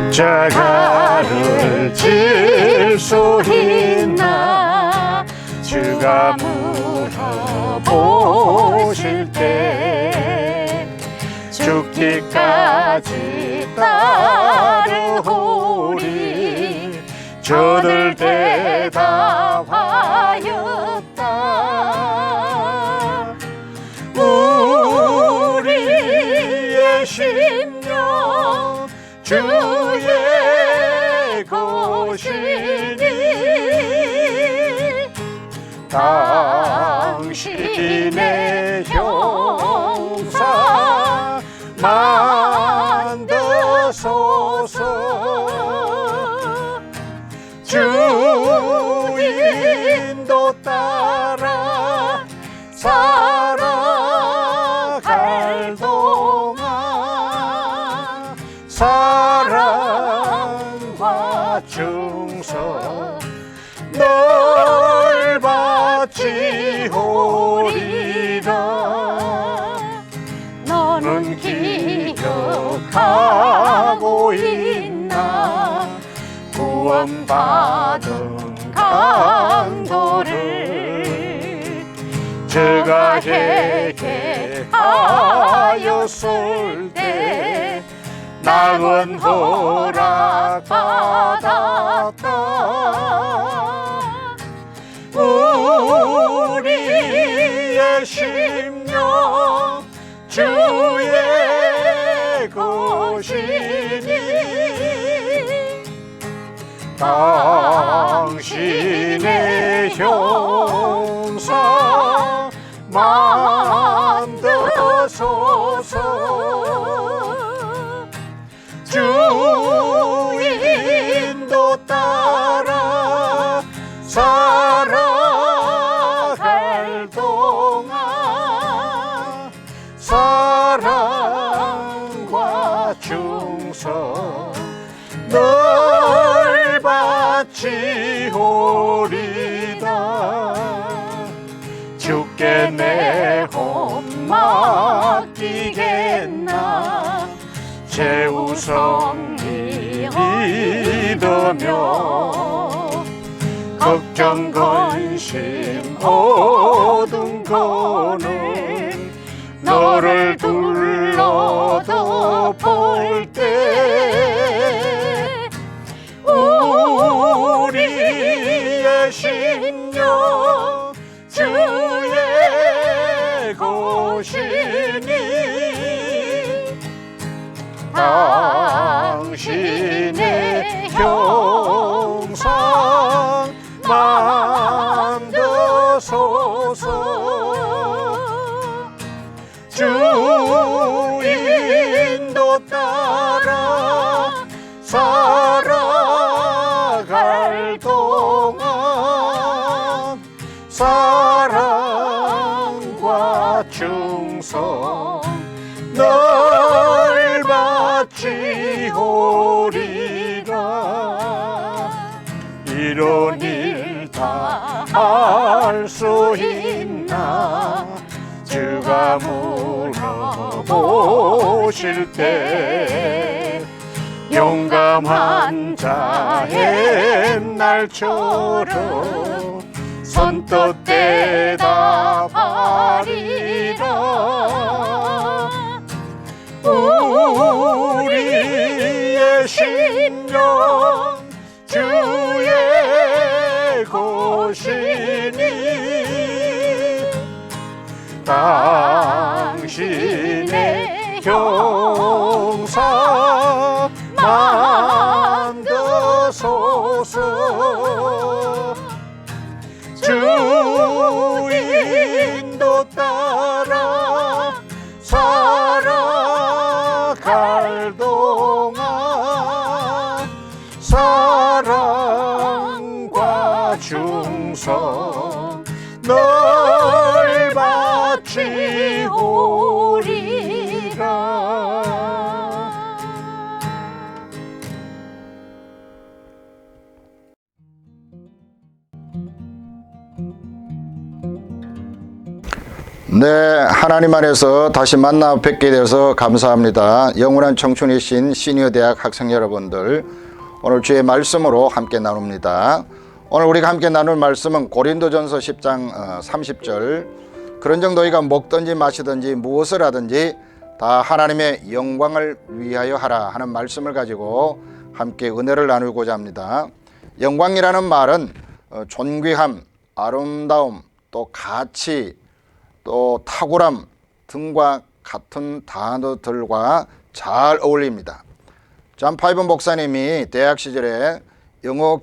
십자가를 질 수 있나 주가 물어보실 때 죽기까지 따르오리 저들 대답하였다. 우리의 심령 주의 것이니 당신의 형상 만드소서. 주 인도 따라 살아갈 동안 사랑과 충성 널 바치오리라. 너는 기억하고 있나 구원받은 강도를 제가 회개하였을 때 낙은 허락받았다. 우리의 심령 주의 것이니 당신의 형상 만드소서. 주 인도 따라 살아갈 동안 사랑과 충성 널 바치오리다. 주께 내 혼 맡기겠나 최우성이 믿으며 걱정 근심 모든 거는 너를 둘러덮을 때 우리의 심령 주의 것이니 당신의 형상 만드소서. 주 인도 따라 살아갈 동안 사랑과 충성 널 바치오리라. 이런 일 다 할 수 있나 주가 물어보실 때 용감한 자의 날처럼 선뜻 대답하리라. 우리의 심령 주의 것이니 당신의 형상 만드소서. 주 인도 따라 살아갈 동안 사랑과 충성 널 바치오리라. 네, 하나님 안에서 다시 만나 뵙게 되어서 감사합니다. 영원한 청춘이신 시니어 대학 학생 여러분들, 오늘 주의 말씀으로 함께 나눕니다. 오늘 우리가 함께 나눌 말씀은 고린도전서 10장 30절. 그런즉 너희가 먹든지 마시든지 무엇을 하든지 다 하나님의 영광을 위하여 하라 하는 말씀을 가지고 함께 은혜를 나누고자 합니다. 영광이라는 말은 존귀함, 아름다움, 또 가치, 또 탁월함 등과 같은 단어들과 잘 어울립니다. 존 파이번 목사님이 대학 시절에 영어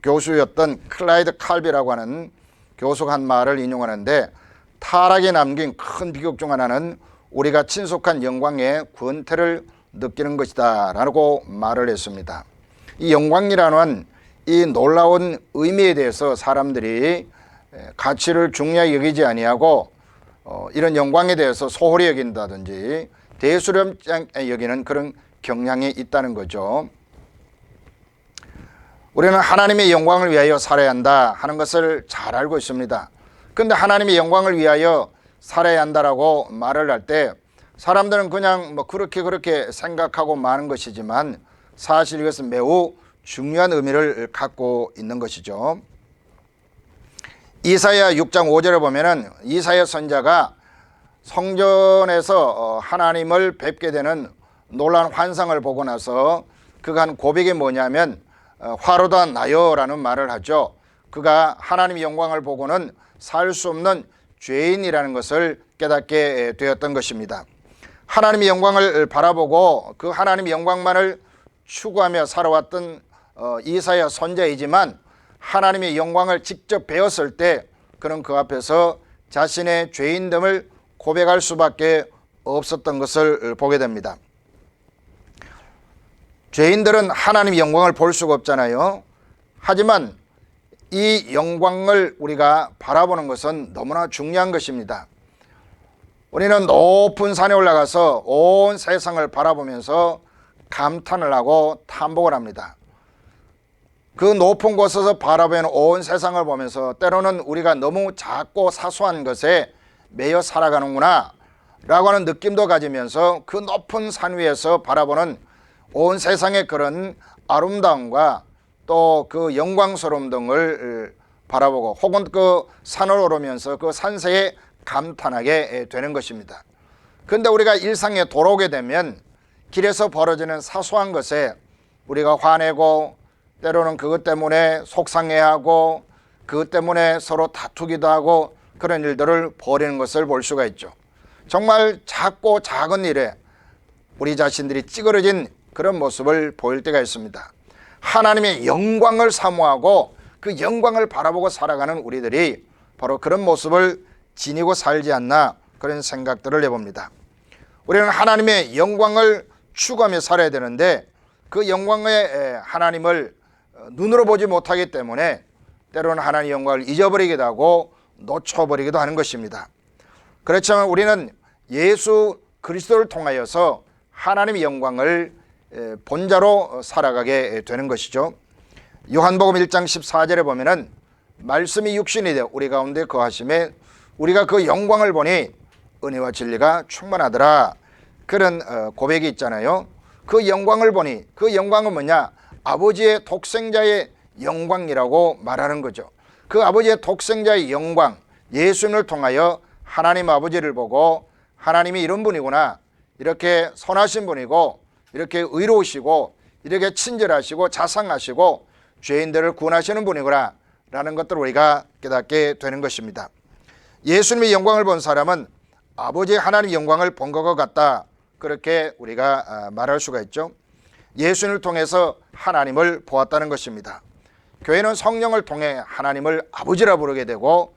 교수였던 클라이드 칼비라고 하는 교수가 한 말을 인용하는데, 타락이 남긴 큰 비극 중 하나는 우리가 친숙한 영광의 권태를 느끼는 것이다 라고 말을 했습니다. 이 영광이라는 이 놀라운 의미에 대해서 사람들이 가치를 중요하게 여기지 아니하고 이런 영광에 대해서 소홀히 여긴다든지 대수롭지 않게 여기는 그런 경향이 있다는 거죠. 우리는 하나님의 영광을 위하여 살아야 한다 하는 것을 잘 알고 있습니다. 그런데 하나님의 영광을 위하여 살아야 한다라고 말을 할 때 사람들은 그냥 그렇게 생각하고 마는 것이지만, 사실 이것은 매우 중요한 의미를 갖고 있는 것이죠. 이사야 6장 5절에 보면은 이사야 선지자가 성전에서 하나님을 뵙게 되는 놀라운 환상을 보고 나서 그가 한 고백이 뭐냐면 화로다 나여라는 말을 하죠. 그가 하나님의 영광을 보고는 살 수 없는 죄인이라는 것을 깨닫게 되었던 것입니다. 하나님의 영광을 바라보고 그 하나님의 영광만을 추구하며 살아왔던 이사야 선지자이지만, 하나님의 영광을 직접 배웠을 때 그는 그 앞에서 자신의 죄인됨을 고백할 수밖에 없었던 것을 보게 됩니다. 죄인들은 하나님의 영광을 볼 수가 없잖아요. 하지만 이 영광을 우리가 바라보는 것은 너무나 중요한 것입니다. 우리는 높은 산에 올라가서 온 세상을 바라보면서 감탄을 하고 탐복을 합니다. 그 높은 곳에서 바라보는 온 세상을 보면서 때로는 우리가 너무 작고 사소한 것에 매여 살아가는구나 라고 하는 느낌도 가지면서 그 높은 산 위에서 바라보는 온 세상의 그런 아름다움과 또 그 영광스러움 등을 바라보고, 혹은 그 산을 오르면서 그 산세에 감탄하게 되는 것입니다. 그런데 우리가 일상에 돌아오게 되면 길에서 벌어지는 사소한 것에 우리가 화내고, 때로는 그것 때문에 속상해하고, 그것 때문에 서로 다투기도 하고, 그런 일들을 벌이는 것을 볼 수가 있죠. 정말 작고 작은 일에 우리 자신들이 찌그러진 그런 모습을 보일 때가 있습니다. 하나님의 영광을 사모하고 그 영광을 바라보고 살아가는 우리들이 바로 그런 모습을 지니고 살지 않나, 그런 생각들을 해봅니다. 우리는 하나님의 영광을 추구하며 살아야 되는데 그 영광의 하나님을 눈으로 보지 못하기 때문에 때로는 하나님의 영광을 잊어버리기도 하고 놓쳐버리기도 하는 것입니다. 그렇지만 우리는 예수 그리스도를 통하여서 하나님의 영광을 본자로 살아가게 되는 것이죠. 요한복음 1장 14절에 보면은 말씀이 육신이 되어 우리 가운데 거하심에 우리가 그 영광을 보니 은혜와 진리가 충만하더라, 그런 고백이 있잖아요. 그 영광을 보니, 그 영광은 뭐냐? 아버지의 독생자의 영광이라고 말하는 거죠. 그 아버지의 독생자의 영광, 예수님을 통하여 하나님 아버지를 보고 하나님이 이런 분이구나, 이렇게 선하신 분이고, 이렇게 의로우시고, 이렇게 친절하시고 자상하시고 죄인들을 구원하시는 분이구나 라는 것들을 우리가 깨닫게 되는 것입니다. 예수님의 영광을 본 사람은 아버지 하나님의 영광을 본 것과 같다, 그렇게 우리가 말할 수가 있죠. 예수님을 통해서 하나님을 보았다는 것입니다. 교회는 성령을 통해 하나님을 아버지라 부르게 되고,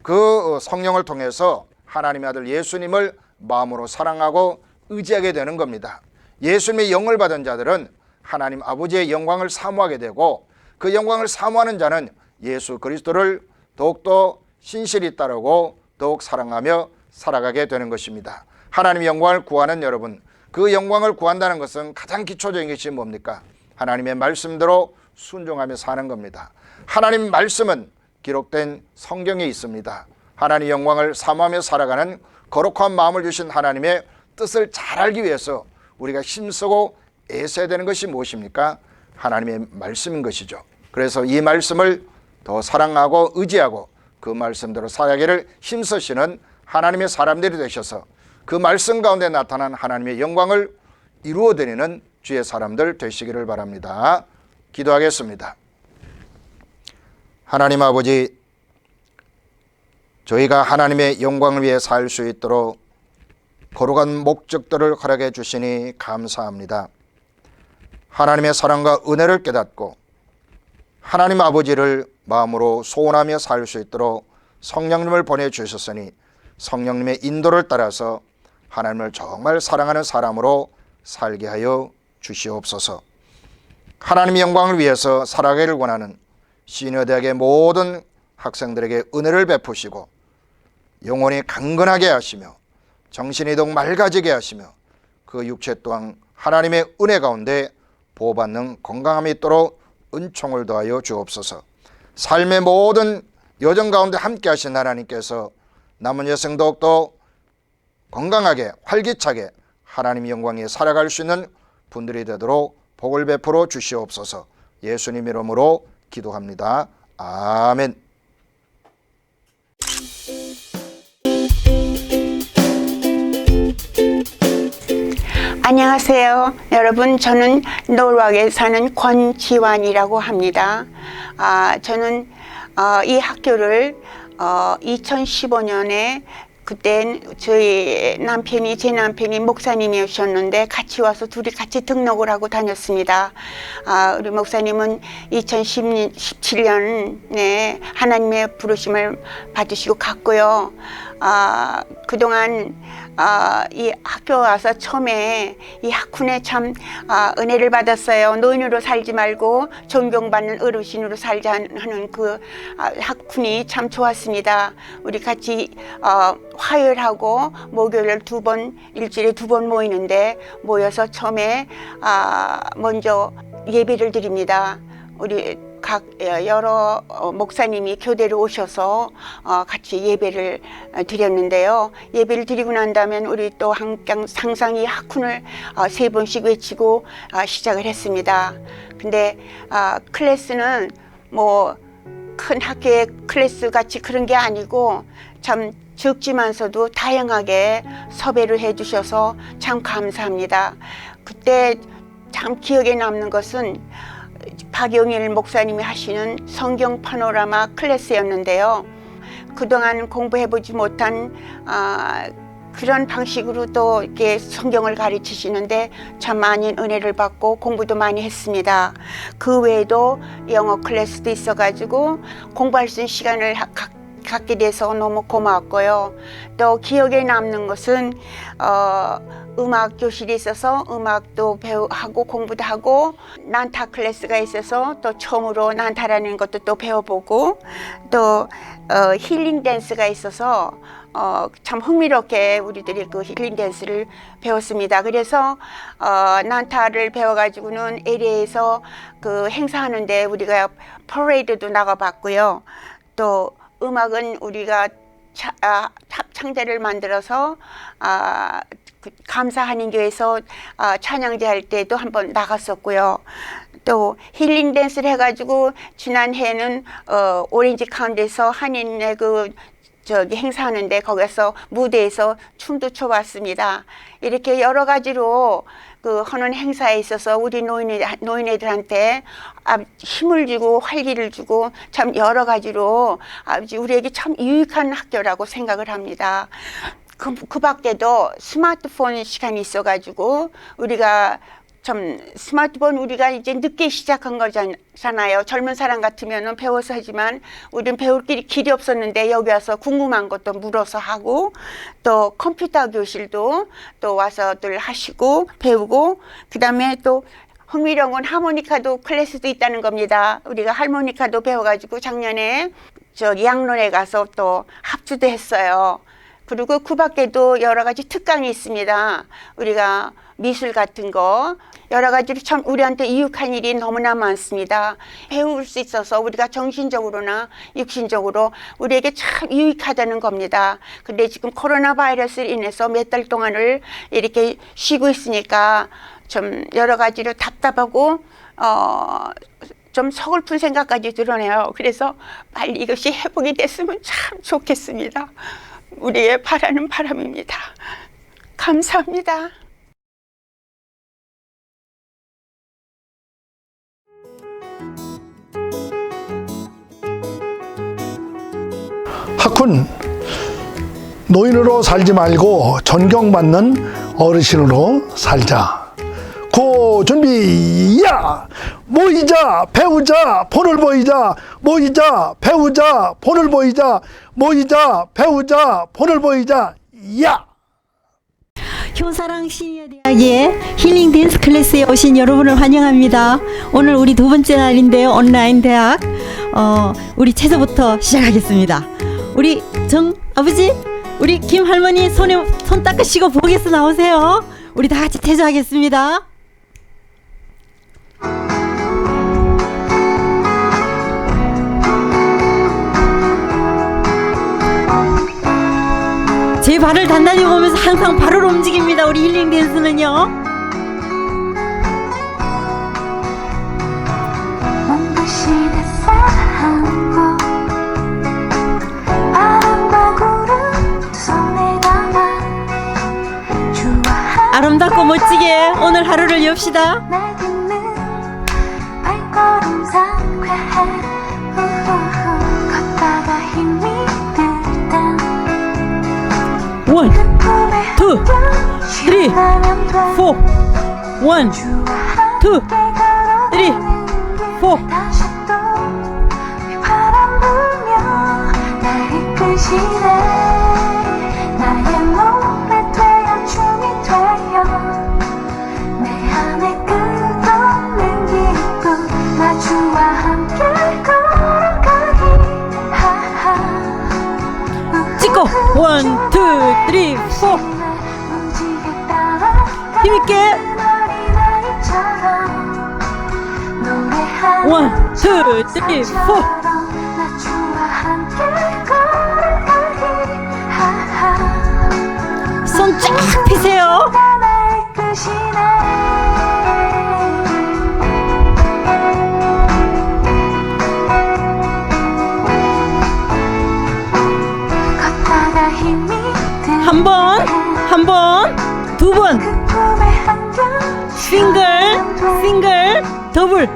그 성령을 통해서 하나님의 아들 예수님을 마음으로 사랑하고 의지하게 되는 겁니다. 예수님의 영을 받은 자들은 하나님 아버지의 영광을 사모하게 되고, 그 영광을 사모하는 자는 예수 그리스도를 더욱더 신실히 따르고 더욱 사랑하며 살아가게 되는 것입니다. 하나님의 영광을 구하는 여러분, 그 영광을 구한다는 것은 가장 기초적인 것이 뭡니까? 하나님의 말씀대로 순종하며 사는 겁니다. 하나님 말씀은 기록된 성경에 있습니다. 하나님의 영광을 사모하며 살아가는 거룩한 마음을 주신 하나님의 뜻을 잘 알기 위해서 우리가 힘쓰고 애써야 되는 것이 무엇입니까? 하나님의 말씀인 것이죠. 그래서 이 말씀을 더 사랑하고 의지하고 그 말씀대로 살아가기를 힘쓰시는 하나님의 사람들이 되셔서 그 말씀 가운데 나타난 하나님의 영광을 이루어드리는 주의 사람들 되시기를 바랍니다. 기도하겠습니다. 하나님 아버지, 저희가 하나님의 영광을 위해 살 수 있도록 거룩한 목적들을 허락해 주시니 감사합니다. 하나님의 사랑과 은혜를 깨닫고 하나님 아버지를 마음으로 소원하며 살 수 있도록 성령님을 보내주셨으니 성령님의 인도를 따라서 하나님을 정말 사랑하는 사람으로 살게 하여 주시옵소서. 하나님의 영광을 위해서 살아가기를 원하는 시니어대학의 모든 학생들에게 은혜를 베푸시고 영혼이 강건하게 하시며 정신이 더욱 맑아지게 하시며 그 육체 또한 하나님의 은혜 가운데 보호받는 건강함이 있도록 은총을 더하여 주옵소서. 삶의 모든 여정 가운데 함께 하신 하나님께서 남은 여생 더욱더 건강하게 활기차게 하나님의 영광에 살아갈 수 있는 분들이 되도록 복을 베풀어 주시옵소서. 예수님 이름으로 기도합니다. 아멘. 안녕하세요. 여러분, 저는 노르웨이에 사는 권지환이라고 합니다. 저는 이 학교를 2015년에 그땐 제 남편이 목사님이셨는데 같이 와서 둘이 같이 등록을 하고 다녔습니다. 우리 목사님은 2017년에 하나님의 부르심을 받으시고 갔고요. 그동안 이 학교 와서 처음에 이 학훈에 참 은혜를 받았어요. 노인으로 살지 말고 존경받는 어르신으로 살자 하는 그 학훈이 참 좋았습니다. 우리 같이 화요일하고 목요일 일주일에 두 번 모이는데 모여서 처음에 먼저 예배를 드립니다. 우리 각 여러 목사님이 교대로 오셔서 같이 예배를 드렸는데요. 예배를 드리고 난 다음에 우리 또 항상 이 학훈을 3번씩 외치고 시작을 했습니다. 근데 클래스는 뭐 큰 학교의 클래스 같이 그런 게 아니고 참 적지만서도 다양하게 섭외를 해주셔서 참 감사합니다. 그때 참 기억에 남는 것은 박영일 목사님이 하시는 성경 파노라마 클래스였는데요. 그동안 공부해보지 못한 그런 방식으로 또 이렇게 성경을 가르치시는데 참 많은 은혜를 받고 공부도 많이 했습니다. 그 외에도 영어 클래스도 있어가지고 공부할 수 있는 시간을 갖게 돼서 너무 고마웠고요. 또 기억에 남는 것은 음악 교실이 있어서 음악도 하고 공부도 하고 난타 클래스가 있어서 또 처음으로 난타라는 것도 또 배워보고 또 힐링 댄스가 있어서 참 흥미롭게 우리들이 그 힐링 댄스를 배웠습니다. 그래서 난타를 배워가지고는 LA에서 그 행사하는데 우리가 퍼레이드도 나가봤고요. 또 음악은 우리가 합창대를 만들어서 감사하는 교회에서 찬양제 할 때도 한번 나갔었고요. 또 힐링 댄스를 해가지고 지난해에는 오렌지 카운티에서 한인의 행사하는데 거기서 무대에서 춤도 춰봤습니다. 이렇게 여러 가지로 하는 행사에 있어서 우리 노인애들한테 힘을 주고 활기를 주고 참 여러 가지로 우리에게 참 유익한 학교라고 생각을 합니다. 그 밖에도 스마트폰 시간이 있어가지고 우리가 참 스마트폰 우리가 이제 늦게 시작한 거잖아요. 젊은 사람 같으면 배워서 하지만 우리는 배울 길이 없었는데 여기 와서 궁금한 것도 물어서 하고 또 컴퓨터 교실도 또 와서들 하시고 배우고 그다음에 또 흥미로운 건 하모니카도 클래스도 있다는 겁니다. 우리가 하모니카도 배워가지고 작년에 양론에 가서 또 합주도 했어요. 그리고 그 밖에도 여러 가지 특강이 있습니다. 우리가 미술 같은 거 여러 가지로 참 우리한테 유익한 일이 너무나 많습니다. 배울 수 있어서 우리가 정신적으로나 육신적으로 우리에게 참 유익하다는 겁니다. 근데 지금 코로나 바이러스로 인해서 몇 달 동안을 이렇게 쉬고 있으니까 좀 여러 가지로 답답하고 좀 서글픈 생각까지 드러내요. 그래서 빨리 이것이 회복이 됐으면 참 좋겠습니다. 우리의 바라는 바람입니다. 감사합니다. 학훈, 노인으로 살지 말고 존경받는 어르신으로 살자. 고 준비 야! 모이자 배우자 본을 보이자 모이자 배우자 본을 보이자 모이자 배우자 본을 보이자 야! 효사랑 시니어대학의 힐링 댄스 클래스에 오신 여러분을 환영합니다. 오늘 우리 두 번째 날인데요. 온라인 대학 우리 체조부터 시작하겠습니다. 우리 정 아버지, 우리 김 할머니 손에 손 닦으시고 부엌에서 나오세요. 우리 다 같이 체조하겠습니다. 제 발을 단단히 보면서 항상 발을 움직입니다. 우리 힐링 댄스는요. 아름답고 멋지게 오늘 하루를 엽시다. 원, 투, 쓰리, 포. 원, 투, 쓰리, 포. 찍고 원, 투, 쓰리, 포. 힘있게 원, 투, 쓰리, 포. 손 쫙 펴세요. 한 번, 두 번. 싱글, 더블.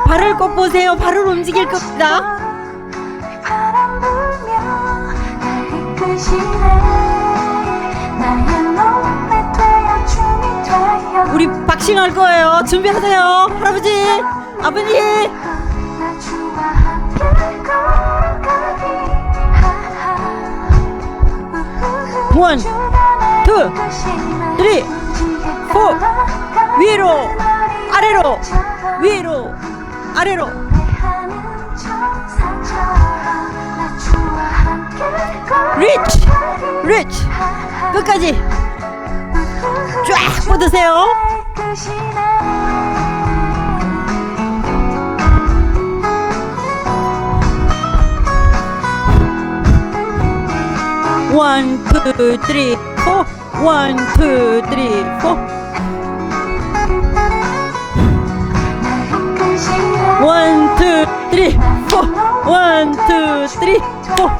발을 꼭 보세요. 발을 움직일 겁니다. 우리 박싱 할 거예요. 준비하세요. 할아버지, 아버지. 원, 투, 쓰리, 포. 위로, 아래로, 위로, 아래로. 리치, 끝까지 쫙 뻗으세요. 원, 투, 쓰리, 포. 원, 투, 쓰리, 포. 원, 투, 쓰리, 포. 원, 투, 쓰리, 포.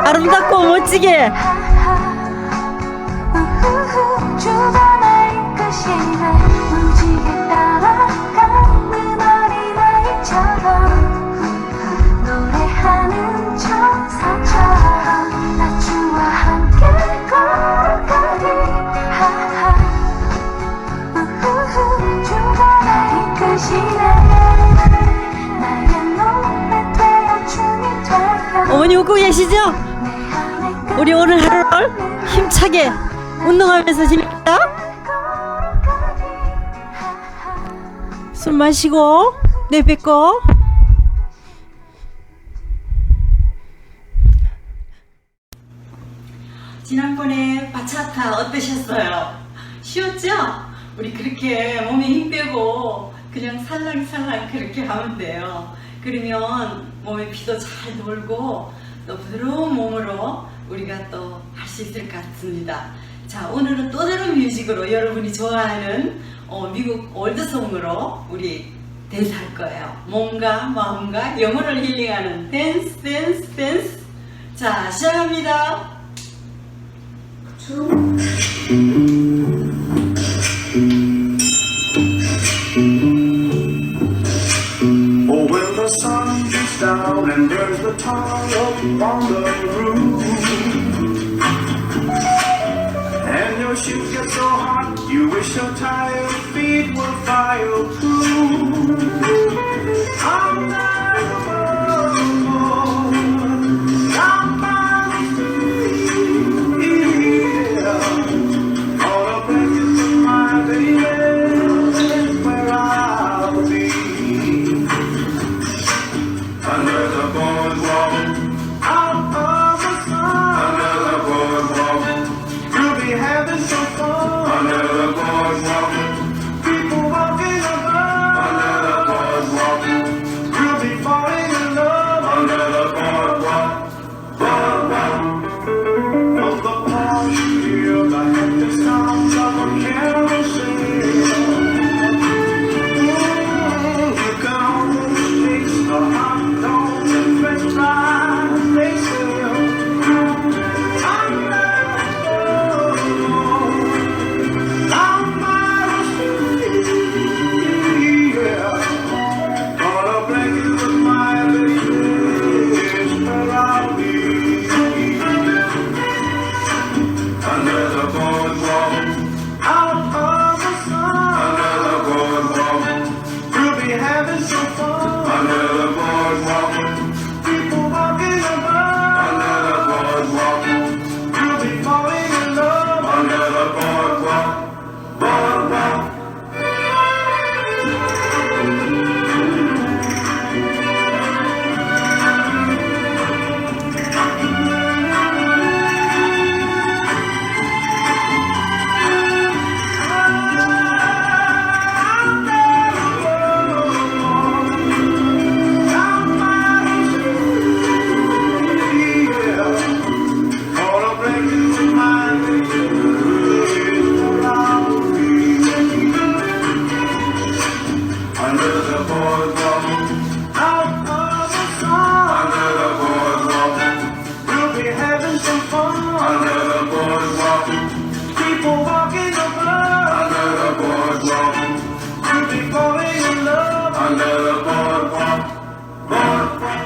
아름답고 멋지게. 어머니 웃고 계시죠? 우리 오늘 하루를 힘차게 운동하면서 지냅니다. 숨 마시고 내뱉고. 지난번에 바차타 어떠셨어요? 쉬웠죠? 우리 그렇게 몸에 힘 빼고 그냥 살랑살랑 그렇게 하면 돼요. 그러면 몸에 피도 잘 돌고 또 부드러운 몸으로 우리가 또 할 수 있을 것 같습니다. 자, 오늘은 또 다른 뮤직으로 여러분이 좋아하는 미국 올드송으로 우리 댄스 할 거예요. 몸과 마음과 영혼을 힐링하는 댄스 댄스 댄스. 자, 시작합니다. Oh, when the sun beats down and there's the tar up on the roof, and your shoes get so hot, you wish your tired feet were fireproof. I'm not alone, down by the sea, all the blankets of my baby is where I'll be. Under the boardwalk, out of the sun. Under the boardwalk, we'll be having some fun. Under the boardwalk, people walking above. Under the boardwalk, we'll be falling in love. Under the boardwalk, boardwalk. From the park, you hear the hectic sounds of a carousel. You can almost taste the hot dogs and french fries they sell. I'm down by the sea, yeah. Gonna blanket with my baby is where I'll be. Under the boardwalk, out of the sun. Under the boardwalk, we'll be having some fun. Under the boardwalk, people walking above. Under the boardwalk, we'll be falling in love. Under the boardwalk, boardwalk. Under the boardwalk, out of the sun. Under the boardwalk, we'll be having some fun. Under the boardwalk, people walking above. Under the boardwalk, we'll be falling in love. Under the boardwalk, boardwalk.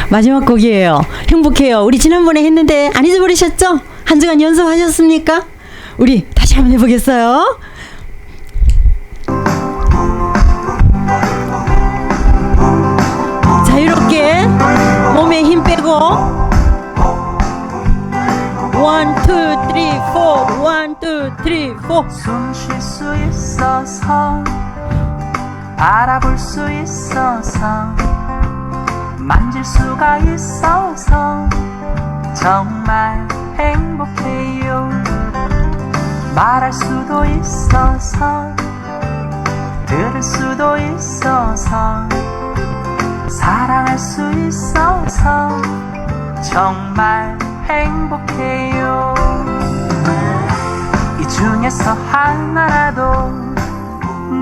마지막 곡이에요. 행복해요. 우리 지난번에 했는데 안 잊어버리셨죠? 한 주간 연습하셨습니까? 우리 다시 한번 해보겠어요. 자유롭게 몸에 힘 빼고 1, 2, 3, 4 1, 2, 3, 4 숨 쉴 수 있어서 알아볼 수 있어서 만질 수가 있어서 정말 행복해요. 말할 수도 있어서 들을 수도 있어서 사랑할 수 있어서 정말 행복해요. 이 중에서 하나라도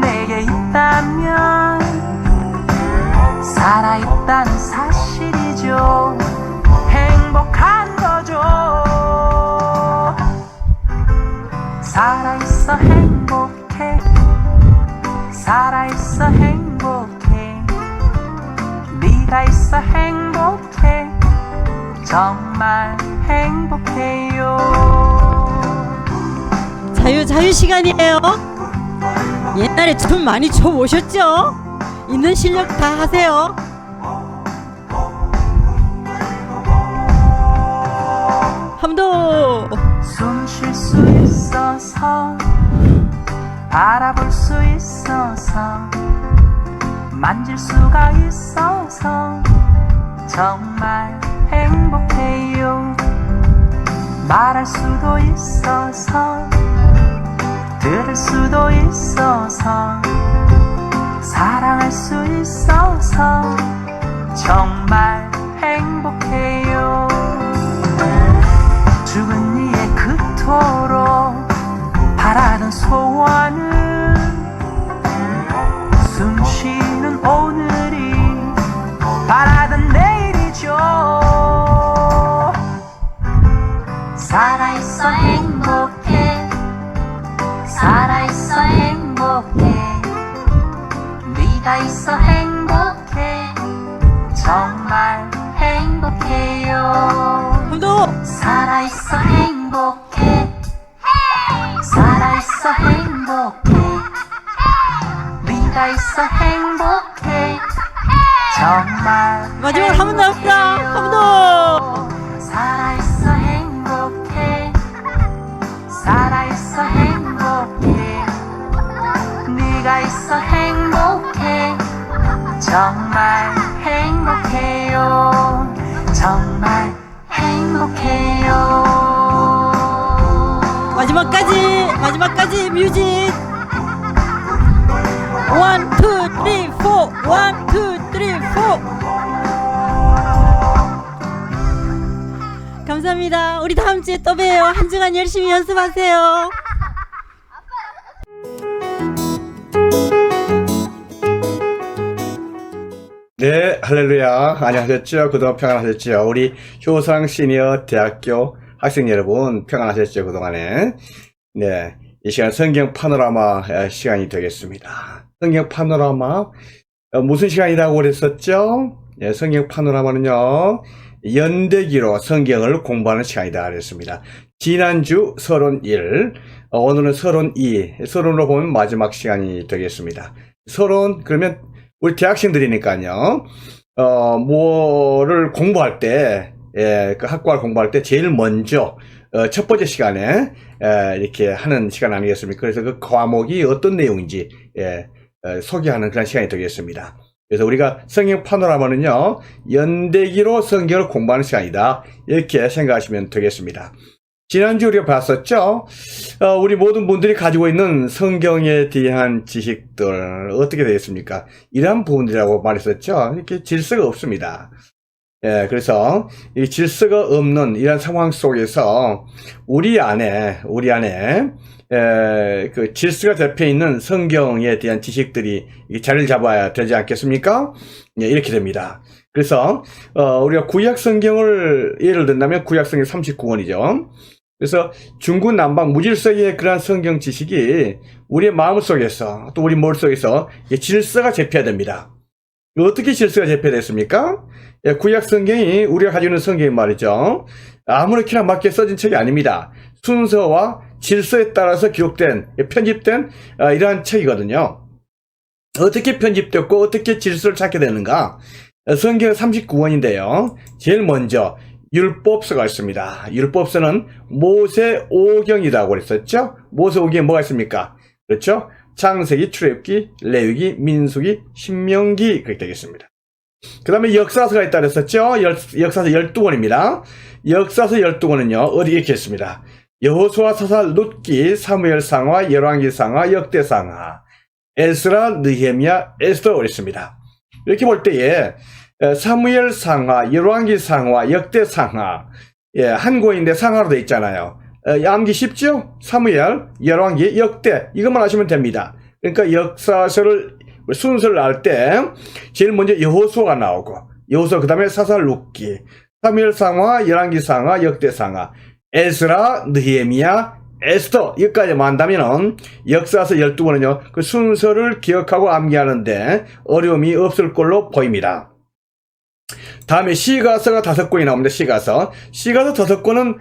내게 있다면 살아있다는 사실이죠. 행복한 거죠. 살아있어 행복해. 살아있어 행복해. 네가 있어 행복해. 정말 행복해요. 자유 시간이에요. 옛날에 춤 많이 춰 오셨죠? 있는 실력 다 하세요. 한 번 더. 숨 쉴 수 있어서 알아볼 수 있어서 만질 수가 있어서 정말 행복해요. 말할 수도 있어서 들을 수도 있어서 사랑할 수 있어서 정말 행복해요. 죽은 이의 그토록 바라던 소원은 숨쉬는 오늘이 바라던 내일이죠. 살아있어 행복해 살아있어 행복해 네가 있어 행복해 정말 행복해요. 한번더 살아있어 행복해 살아있어 행복해 네가 있어 행복해 정말 마지막으로 한 번 더 합시다. 한 번 더. 살아있어 행복해 살아있어 행복해 네가 있어 행복해 정말 행복해요. 정말 행복해요. 마지막까지 뮤직. 1, 2, 3, 4. 1, 2, 3, 4. 감사합니다. 우리 다음 주에 또 봬요. 한 주간 열심히 연습하세요. 네, 할렐루야. 안녕하셨죠? 그동안 평안하셨죠? 우리 효상 시니어 대학교 학생 여러분, 평안하셨죠? 그동안에. 네, 이 시간 성경 파노라마 시간이 되겠습니다. 성경 파노라마, 무슨 시간이라고 그랬었죠? 네, 성경 파노라마는요, 연대기로 성경을 공부하는 시간이다 그랬습니다. 지난주 서론 1, 오늘은 서론 2, 서론으로 보면 마지막 시간이 되겠습니다. 서론, 그러면 우리 대학생들이니까요, 뭐를 공부할 때, 그 학과를 공부할 때 제일 먼저, 첫 번째 시간에, 이렇게 하는 시간 아니겠습니까? 그래서 그 과목이 어떤 내용인지, 소개하는 그런 시간이 되겠습니다. 그래서 우리가 성경 파노라마는요, 연대기로 성경을 공부하는 시간이다. 이렇게 생각하시면 되겠습니다. 지난주 우리가 봤었죠? 우리 모든 분들이 가지고 있는 성경에 대한 지식들, 어떻게 되겠습니까? 이러한 부분들이라고 말했었죠? 이렇게 질서가 없습니다. 예, 그래서 이 질서가 없는 이런 상황 속에서 우리 안에, 그 질서가 잡혀 있는 성경에 대한 지식들이 자리를 잡아야 되지 않겠습니까? 예, 이렇게 됩니다. 그래서, 우리가 구약 성경을 예를 든다면 구약 성경 39권이죠. 그래서 중구난방 무질서의 그러한 성경 지식이 우리의 마음속에서 또 우리 머릿속에서 질서가 잡혀야 됩니다. 어떻게 질서가 잡혀야 됐습니까? 구약 성경이 우리가 가지고 있는 성경이 말이죠. 아무렇게나 맞게 써진 책이 아닙니다. 순서와 질서에 따라서 기록된, 편집된 이러한 책이거든요. 어떻게 편집됐고 어떻게 질서를 찾게 되는가? 성경 39권인데요. 제일 먼저 율법서가 있습니다. 율법서는 모세오경이라고 그랬었죠. 모세오경에 뭐가 있습니까? 그렇죠? 창세기, 출애굽기, 레위기, 민수기, 신명기 그렇게 되겠습니다. 그 다음에 역사서가 있다 그랬었죠. 역사서 12권입니다. 역사서 12권은요. 어디 이렇게 있습니다. 여호수아, 사사, 룻기, 사무엘상하, 열왕기상하, 역대상하, 에스라, 느헤미야, 에스더 그랬습니다. 이렇게 볼 때에 사무엘상하, 열왕기상하, 역대상하, 한 권인데 상하로 되어 있잖아요. 암기 쉽죠? 사무엘, 열왕기, 역대 이것만 하시면 됩니다. 그러니까 역사서를 순서를 알 때 제일 먼저 여호수아가 나오고 여호수아 그 다음에 사사, 룻기, 사무엘상하, 열왕기상하, 역대상하, 에스라, 느헤미야, 에스더 여기까지만 한다면은 역사서 12권은요 그 순서를 기억하고 암기하는데 어려움이 없을 걸로 보입니다. 다음에 시가서가 5권이 나옵니다. 시가서 5권은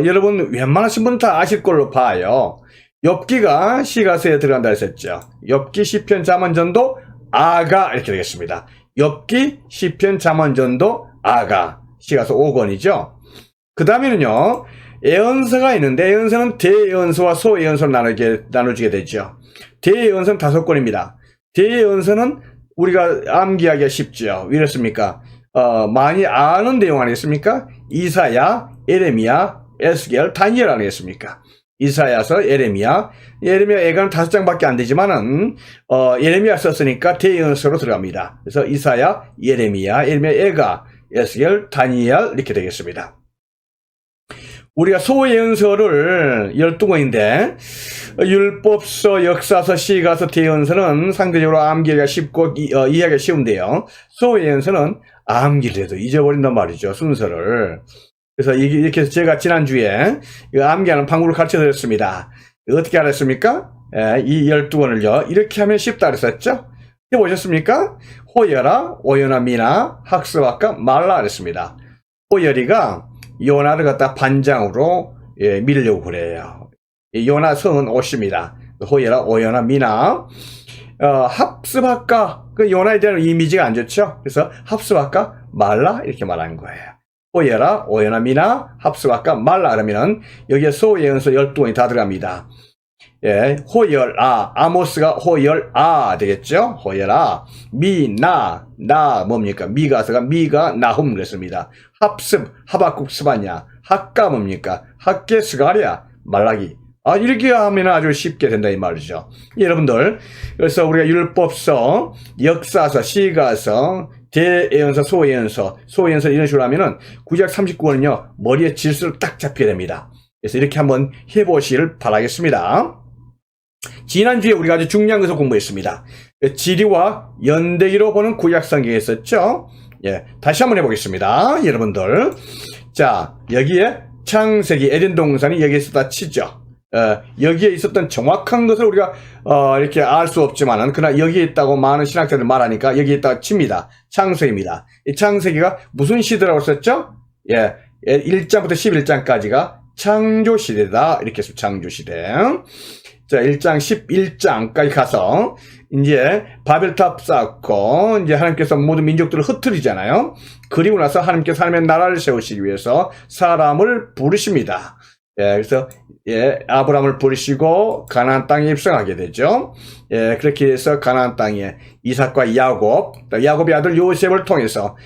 여러분 웬만하신 분은 다 아실 걸로 봐요. 욥기가 시가서에 들어간다 했었죠. 욥기, 시편, 잠언, 전도, 아가 이렇게 되겠습니다. 욥기, 시편, 잠언, 전도, 아가 시가서 5권이죠. 그 다음에는요 예언서가 있는데 예언서는 대예언서와 소예언서로 나눠지게 되죠. 대예언서는 5권입니다. 대예언서는 우리가 암기하기가 쉽죠. 왜 이렇습니까? 많이 아는 내용 아니겠습니까? 이사야, 에레미야, 에스겔, 다니엘 아니겠습니까? 이사야서, 예레미야, 예가는 5장밖에 안 되지만은 예레미야 썼으니까 대예언서로 들어갑니다. 그래서 이사야, 예레미야, 예가, 에스겔, 다니엘 이렇게 되겠습니다. 우리가 소예언서를 12권인데 율법서, 역사서, 시가서, 대예언서는 상대적으로 암기하기가 쉽고 이해하기가 쉬운데요. 소예언서는 암기를 해도 잊어버린단 말이죠, 순서를. 그래서 이렇게 해서 제가 지난주에 암기하는 방법을 가르쳐 드렸습니다. 어떻게 알았습니까? 이 12권을요, 이렇게 하면 쉽다 그랬었죠? 해보셨습니까? 호열아, 오요나, 미나, 학스와까, 말라 그랬습니다. 호열이가 요나를 갖다 반장으로 밀려고 그래요. 요나 성은 옷입니다. 호열아, 오요나, 미나. 합스바까, 그 요나에 대한 이미지가 안 좋죠? 그래서 합스바까, 말라 이렇게 말하는 거예요. 호열아, 오요나, 미나, 합스바까, 말라 그러면은 여기에 소예언서 12권이 다 들어갑니다. 예, 호열아, 아모스가 호열아 되겠죠? 호열아, 미나, 나 뭡니까? 미가서가 미가 나훔 그랬습니다. 합습, 하박국 스바냐, 학가 뭡니까? 학계 스가랴, 말라기. 이렇게 하면 아주 쉽게 된다 이 말이죠. 여러분들, 그래서 우리가 율법서, 역사서, 시가서, 대예언서, 소예언서 이런 식으로 하면은 구약 39권은요, 머리에 질수록 딱 잡히게 됩니다. 그래서 이렇게 한번 해보시길 바라겠습니다. 지난주에 우리가 아주 중요한 것을 공부했습니다. 지리와 연대기로 보는 구약 성경에 있었죠. 예, 다시 한번 해보겠습니다. 여러분들. 자, 여기에 창세기, 에덴 동산이 여기에 있었다 치죠. 여기에 있었던 정확한 것을 우리가 이렇게 알 수 없지만은 그러나 여기에 있다고 많은 신학자들 말하니까 여기에 있다고 칩니다. 창세기입니다. 이 창세기가 무슨 시대라고 썼죠? 예, 1장부터 11장까지가 창조시대다. 이렇게 해서 창조시대. 자, 1장 11장까지 가서 이제 바벨탑 쌓고 이제 하나님께서 모든 민족들을 흩트리잖아요. 그리고 나서 하나님께서 하나님의 나라를 세우시기 위해서 사람을 부르십니다. 예, 그래서 아브라함을 부르시고 가나안 땅에 입성하게 되죠. 예, 그렇게 해서 가나안 땅에 이삭과 야곱의 아들 요셉을 통해서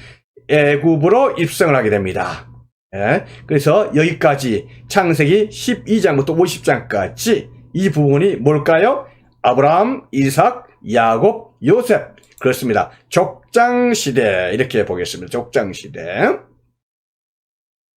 애굽으로 입성을 하게 됩니다. 예, 그래서 여기까지 창세기 12장부터 50장까지 이 부분이 뭘까요? 아브라함, 이삭, 야곱, 요셉. 그렇습니다. 족장시대 이렇게 보겠습니다. 족장시대.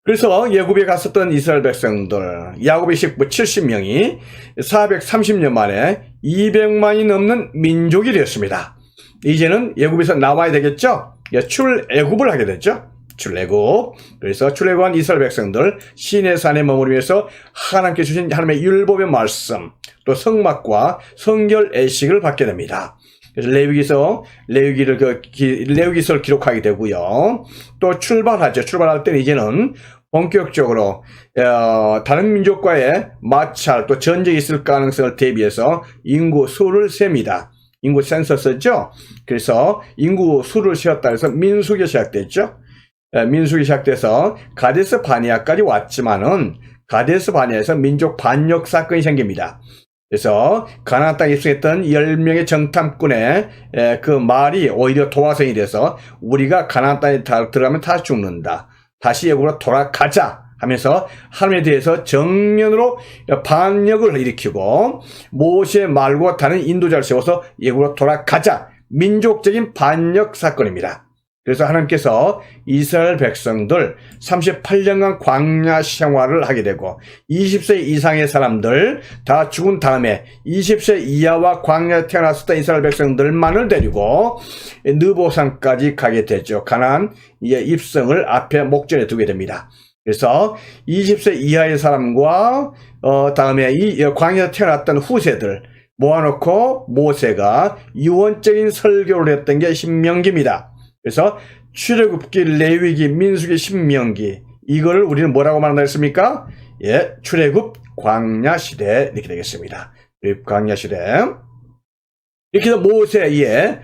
그래서 애굽에 갔었던 이스라엘 백성들, 야곱의 식구 70명이 430년 만에 200만이 넘는 민족이 되었습니다. 이제는 애굽에서 나와야 되겠죠? 출애굽을 하게 됐죠. 출애굽. 그래서 출애굽한 이스라엘 백성들 시내 산에 머무르면서 하나님께 주신 하나님의 율법의 말씀, 또 성막과 성결 애식을 받게 됩니다. 그래서 레위기서를 기록하게 되고요. 또 출발하죠. 출발할 때는 이제는 본격적으로 다른 민족과의 마찰 또 전쟁이 있을 가능성을 대비해서 인구 수를 셉니다. 인구 센서스죠. 그래서 인구 수를 세었다 해서 민수기 시작됐죠. 민수기 시작돼서 가데스 바네아까지 왔지만은 가데스 바네아에서 민족 반역 사건이 생깁니다. 그래서 가나안 땅에 입성했던 10명의 정탐꾼의 그 말이 오히려 도화선이 돼서 우리가 가나안 땅에 들어가면 다 죽는다. 다시 애굽으로 돌아가자 하면서 하나님에 대해서 정면으로 반역을 일으키고 모세의 말과 다른 인도자를 세워서 애굽으로 돌아가자. 민족적인 반역 사건입니다. 그래서 하나님께서 이스라엘 백성들 38년간 광야 생활을 하게 되고 20세 이상의 사람들 다 죽은 다음에 20세 이하와 광야에 태어났었던 이스라엘 백성들만을 데리고 느보산까지 가게 되죠. 가나안 입성을 앞에 목전에 두게 됩니다. 그래서 20세 이하의 사람과 다음에 이 광야에 태어났던 후세들 모아놓고 모세가 유언적인 설교를 했던 게 신명기입니다. 그래서 출애굽기, 레위기, 민수기, 신명기 이거를 우리는 뭐라고 말한다 했습니까? 예, 출애굽 광야시대 이렇게 되겠습니다. 광야시대. 이렇게 해서 모세의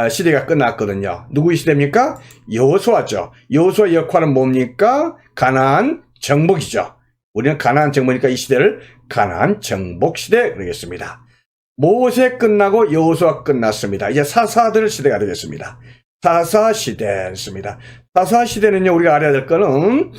시대가 끝났거든요. 누구의 시대입니까? 여호수아죠. 여호수아의 역할은 뭡니까? 가나안 정복이죠. 우리는 가나안 정복이니까 이 시대를 가나안 정복 시대 그러겠습니다. 모세 끝나고 여호수아 끝났습니다. 이제 사사들 시대가 되겠습니다. 사사시대였습니다. 사사시대는요, 우리가 알아야 될 거는,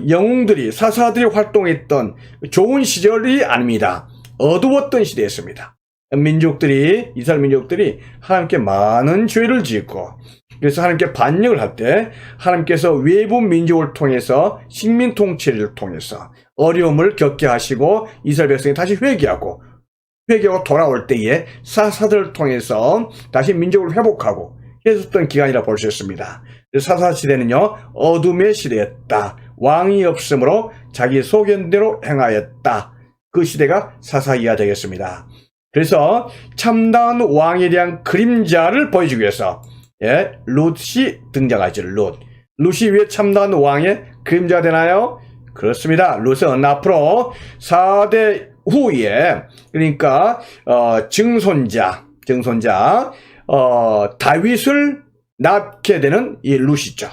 영웅들이, 사사들이 활동했던 좋은 시절이 아닙니다. 어두웠던 시대였습니다. 민족들이, 이스라엘 민족들이 하나님께 많은 죄를 짓고, 그래서 하나님께 반역을 할 때, 하나님께서 외부 민족을 통해서, 식민 통치를 통해서 어려움을 겪게 하시고, 이스라엘 백성이 다시 회개하고 돌아올 때에 사사들을 통해서 다시 민족을 회복하고 했었던 기간이라 볼 수 있습니다. 사사시대는요, 어둠의 시대였다. 왕이 없으므로 자기 소견대로 행하였다. 그 시대가 사사기가 되겠습니다. 그래서 참다운 왕에 대한 그림자를 보여주기 위해서 룻이 등장하죠. 룻이 왜 참다운 왕의 그림자가 되나요? 그렇습니다. 룻은 앞으로 4대 후에, 그러니까 증손자 다윗을 낳게 되는 이 룻이죠.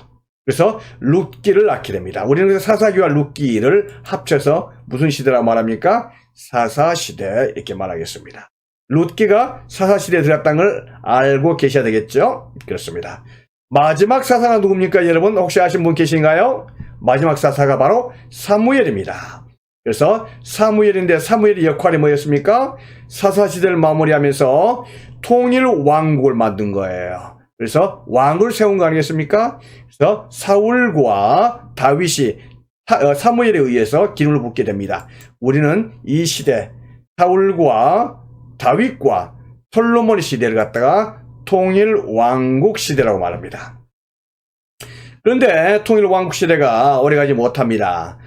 그래서 룻기를 낳게 됩니다. 우리는 사사기와 룻기를 합쳐서 무슨 시대라고 말합니까? 사사시대 이렇게 말하겠습니다. 룻기가 사사시대에 들어갔다는 걸 알고 계셔야 되겠죠? 그렇습니다. 마지막 사사가 누굽니까? 여러분 혹시 아신 분 계신가요? 마지막 사사가 바로 사무엘입니다. 그래서 사무엘인데 사무엘의 역할이 뭐였습니까? 사사시대를 마무리하면서 통일 왕국을 만든 거예요. 그래서 왕을 세운 거 아니겠습니까? 그래서 사울과 다윗이 사무엘에 의해서 기름을 붓게 됩니다. 우리는 이 시대 사울과 다윗과 솔로몬의 시대를 갖다가 통일 왕국 시대라고 말합니다. 그런데 통일 왕국 시대가 오래가지 못합니다.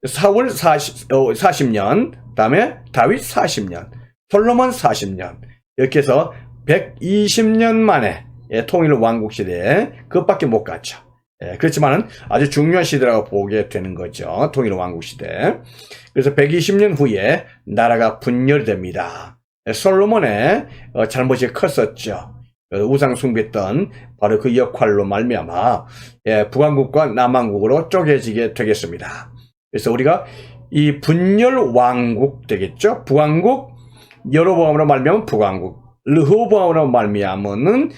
사울 40년, 그다음에 다윗 40년, 솔로몬 40년, 이렇게 해서 120년 만에 통일 왕국 시대에 그것밖에 못 갔죠. 그렇지만은 아주 중요한 시대라고 보게 되는 거죠. 통일 왕국 시대. 그래서 120년 후에 나라가 분열이 됩니다. 솔로몬의 잘못이 컸었죠. 우상 숭배했던 바로 그 역할로 말미암아 북왕국과 남왕국으로 쪼개지게 되겠습니다. 그래서 우리가 이 분열 왕국 되겠죠. 북왕국, 여로보암으로 말미암은 북왕국, 르호보암으로 말미암은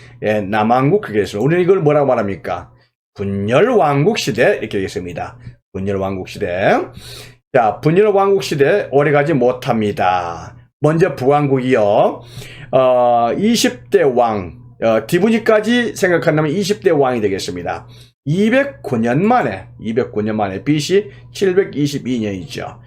남왕국 그게 있습니다. 우리는 이걸 뭐라고 말합니까? 분열 왕국 시대 이렇게 되겠습니다. 분열 왕국 시대. 자, 분열 왕국 시대 오래가지 못합니다. 먼저 북왕국이요. 20대 왕, 디브니까지 생각한다면 20대 왕이 되겠습니다. 209년 만에 BC 722년이죠.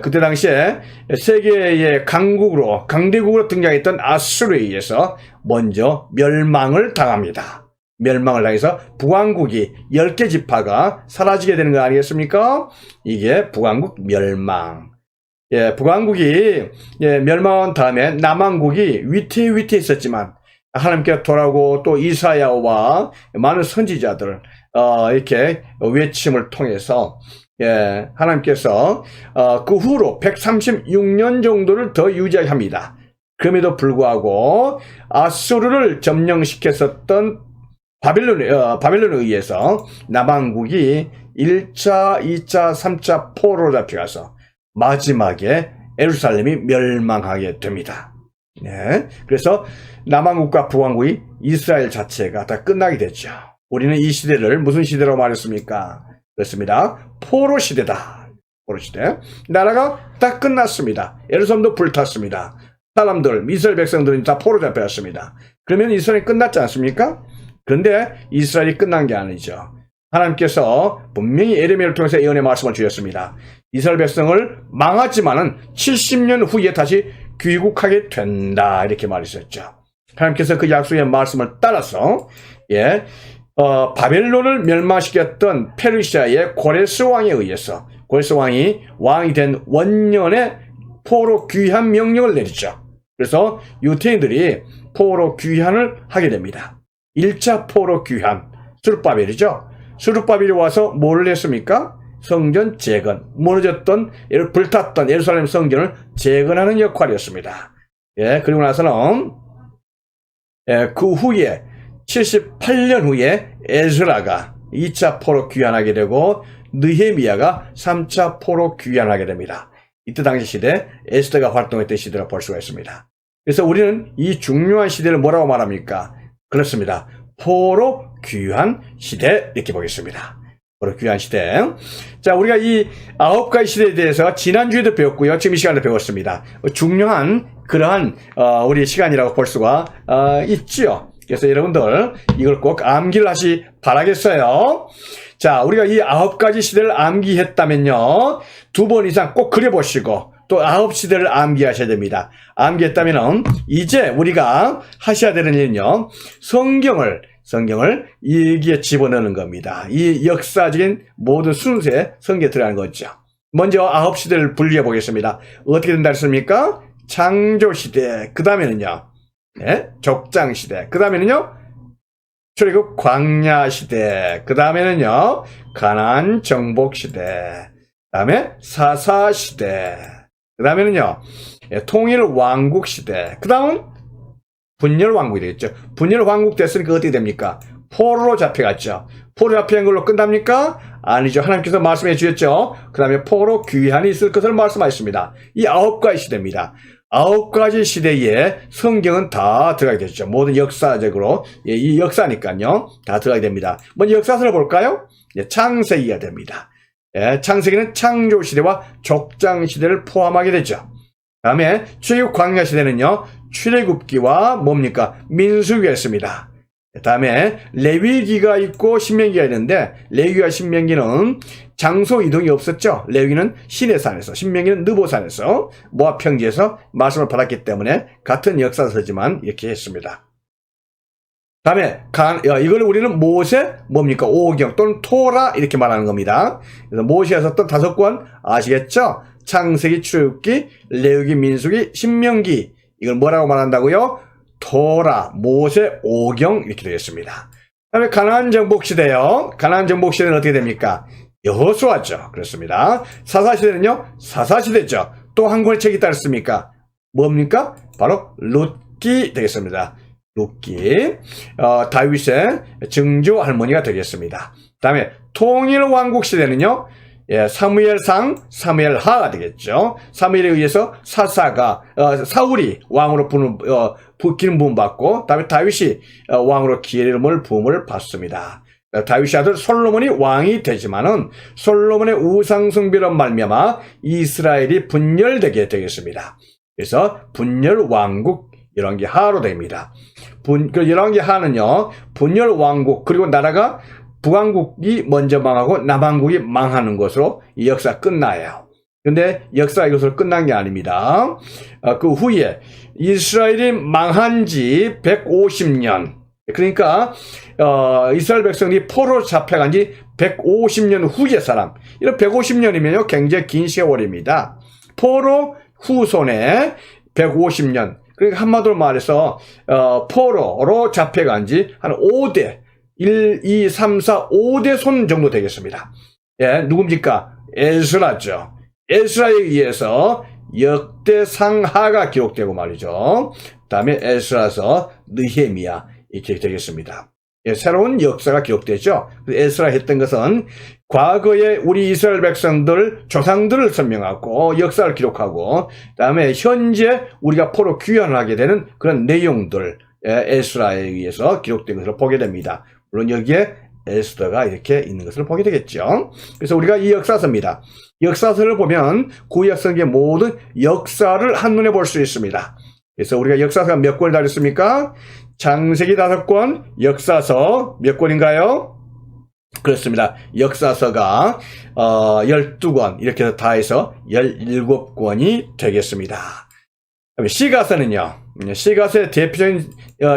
그때 당시에 세계의 강대국으로 등장했던 아수르에 의해서 먼저 멸망을 당합니다. 멸망을 당해서 북왕국이 10개 지파가 사라지게 되는 거 아니겠습니까? 이게 북왕국 멸망. 북왕국이 멸망한 다음에 남왕국이 위태위태했었지만 하나님께 돌아오고 또 이사야와 많은 선지자들 이렇게 외침을 통해서 하나님께서 그 후로 136년 정도를 더 유지합니다. 그럼에도 불구하고 아수르를 점령시켰었던 바벨론에 의해서 남왕국이 1차, 2차, 3차 포로로 잡혀가서 마지막에 예루살렘이 멸망하게 됩니다. 그래서 남왕국과 북왕국이 이스라엘 자체가 다 끝나게 됐죠. 우리는 이 시대를 무슨 시대로 말했습니까? 그렇습니다. 포로 시대다. 포로 시대. 나라가 다 끝났습니다. 예루살렘도 불탔습니다. 사람들, 이스라엘 백성들은 다 포로 잡혀갔습니다. 그러면 이스라엘이 끝났지 않습니까? 그런데 이스라엘이 끝난 게 아니죠. 하나님께서 분명히 예레미야를 통해서 예언의 말씀을 주셨습니다. 이스라엘 백성을 망하지만은 70년 후에 다시 귀국하게 된다. 이렇게 말했었죠. 하나님께서 그 약속의 말씀을 따라서 바벨론을 멸망시켰던 페르시아의 고레스 왕에 의해서 고레스 왕이 왕이 된 원년에 포로 귀환 명령을 내리죠. 그래서 유대인들이 포로 귀환을 하게 됩니다. 1차 포로 귀환, 스룹바벨이죠. 스룹바벨이 와서 뭘 했습니까? 성전 재건, 무너졌던, 불탔던 예루살렘 성전을 재건하는 역할이었습니다. 그리고 나서는 그 후에 78년 후에 에스라가 2차 포로 귀환하게 되고 느헤미야가 3차 포로 귀환하게 됩니다. 이때 당시 시대 에스더가 활동했던 시대라고 볼 수가 있습니다. 그래서 우리는 이 중요한 시대를 뭐라고 말합니까? 그렇습니다. 포로 귀환 시대 이렇게 보겠습니다. 포로 귀환 시대. 자, 우리가 이 9가지 시대에 대해서 지난주에도 배웠고요. 지금 이 시간에 배웠습니다. 중요한 그러한 우리 시간이라고 볼 수가 있지요. 그래서 여러분들 이걸 꼭 암기를 하시 바라겠어요. 자, 우리가 이 9가지 시대를 암기했다면요, 2번 이상 꼭 그려보시고 또 9시대를 암기하셔야 됩니다. 암기했다면은 이제 우리가 하셔야 되는 일은요, 성경을 여기에 집어넣는 겁니다. 이 역사적인 모든 순서에 성경에 들어가는 거죠. 먼저 9시대를 분리해 보겠습니다. 어떻게 된다 했습니까? 창조시대, 그 다음에는요, 족장시대, 그 다음에는요, 출애굽 광야시대, 그 다음에는요, 가나안 정복시대, 그 다음에 사사시대, 그 다음에는요, 통일왕국시대, 그 다음은 분열왕국이 되겠죠. 분열왕국 됐으니까 어떻게 됩니까? 포로로 잡혀갔죠. 포로 잡혀간 걸로 끝납니까? 아니죠. 하나님께서 말씀해 주셨죠. 그 다음에 포로 귀환이 있을 것을 말씀하셨습니다. 이 9가지 시대입니다. 9가지 시대에 성경은 다 들어가게 되죠. 모든 역사적으로, 이 역사니까요, 다 들어가게 됩니다. 먼저 역사서를 볼까요? 창세기가 됩니다. 창세기는 창조시대와 족장시대를 포함하게 되죠. 그 다음에 출애굽 광야시대는요, 출애굽기와 뭡니까? 민수기가 있습니다. 그 다음에 레위기가 있고 신명기가 있는데, 레위기와 신명기는 장소 이동이 없었죠. 레위기는 시내산에서, 신명기는 느보산에서, 모압 평지에서 말씀을 받았기 때문에 같은 역사서지만 이렇게 했습니다. 그 다음에 이걸 우리는 모세 뭡니까? 오경 또는 토라 이렇게 말하는 겁니다. 그래서 모세가 썼던 5권 아시겠죠? 창세기, 출애굽기, 레위기, 민수기, 신명기, 이걸 뭐라고 말한다고요? 토라, 모세, 오경 이렇게 되겠습니다. 그 다음에 가나안 정복 시대요. 가나안 정복 시대는 어떻게 됩니까? 여호수아죠. 그렇습니다. 사사시대는요, 사사시대죠. 또 한 권의 책이 있다 했습니까? 뭡니까? 바로 룻기 되겠습니다. 룻기, 다윗의 증조 할머니가 되겠습니다. 그 다음에 통일왕국 시대는요, 사무엘상, 사무엘하가 되겠죠. 사무엘에 의해서 사울이 왕으로 기름 부음 받고, 다음에 다윗이 왕으로 기름을 부음을 받습니다. 다윗의 아들 솔로몬이 왕이 되지만은 솔로몬의 우상 숭배로 말미암아 이스라엘이 분열되게 되겠습니다. 그래서 분열 왕국 열왕기하로 됩니다. 열왕기하는요, 분열 왕국, 그리고 나라가 북왕국이 먼저 망하고 남왕국이 망하는 것으로 이 역사 끝나요. 근데 역사가 이것으로 끝난 게 아닙니다. 그 후에 이스라엘이 망한 지 150년, 그러니까 이스라엘 백성이 포로로 잡혀간 지 150년 후의 사람, 이런 150년이면요 굉장히 긴 세월입니다. 포로 후손에 150년, 그러니까 한마디로 말해서 포로로 잡혀간 지 한 5대 1, 2, 3, 4, 5대 손 정도 되겠습니다. 누굽니까? 에스라죠. 에스라에 의해서 역대상하가 기록되고 말이죠. 그 다음에 에스라서, 느헤미야 이렇게 되겠습니다. 새로운 역사가 기록되죠. 에스라 했던 것은 과거에 우리 이스라엘 백성들, 조상들을 설명하고 역사를 기록하고, 그 다음에 현재 우리가 포로 귀환을 하게 되는 그런 내용들, 에스라에 의해서 기록된 것을 보게 됩니다. 물론 여기에 에스더가 이렇게 있는 것을 보게 되겠죠. 그래서 우리가 이 역사서입니다. 역사서를 보면 구약 성경의 모든 역사를 한눈에 볼 수 있습니다. 그래서 우리가 역사서가 몇 권을 다뤘습니까? 창세기 5권, 역사서 몇 권인가요? 그렇습니다. 역사서가 12권 이렇게 해서 다 해서 17권이 되겠습니다. 시가서는요, 시가서의 대표적인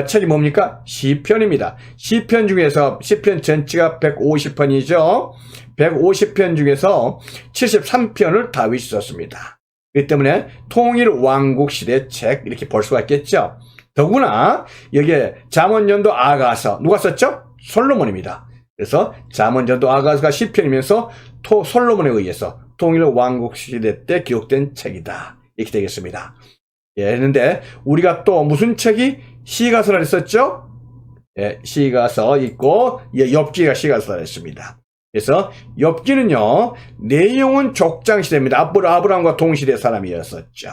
책이 뭡니까? 시편입니다. 시편 중에서, 시편 전체가 150편이죠. 150편 중에서 73편을 다윗이 썼습니다. 그렇기 때문에 통일왕국 시대 책 이렇게 볼 수가 있겠죠. 더구나 여기에 잠언전도 아가서 누가 썼죠? 솔로몬입니다. 그래서 잠언전도 아가서가 시편이면서 솔로몬에 의해서 통일왕국 시대 때 기록된 책이다 이렇게 되겠습니다. 했는데 우리가 또 무슨 책이 시가서를 했었죠? 시가서 있고 욥기가 시가서를 했습니다. 그래서 욥기는요 내용은 족장시대입니다. 아브라함과 동시대 사람이었었죠.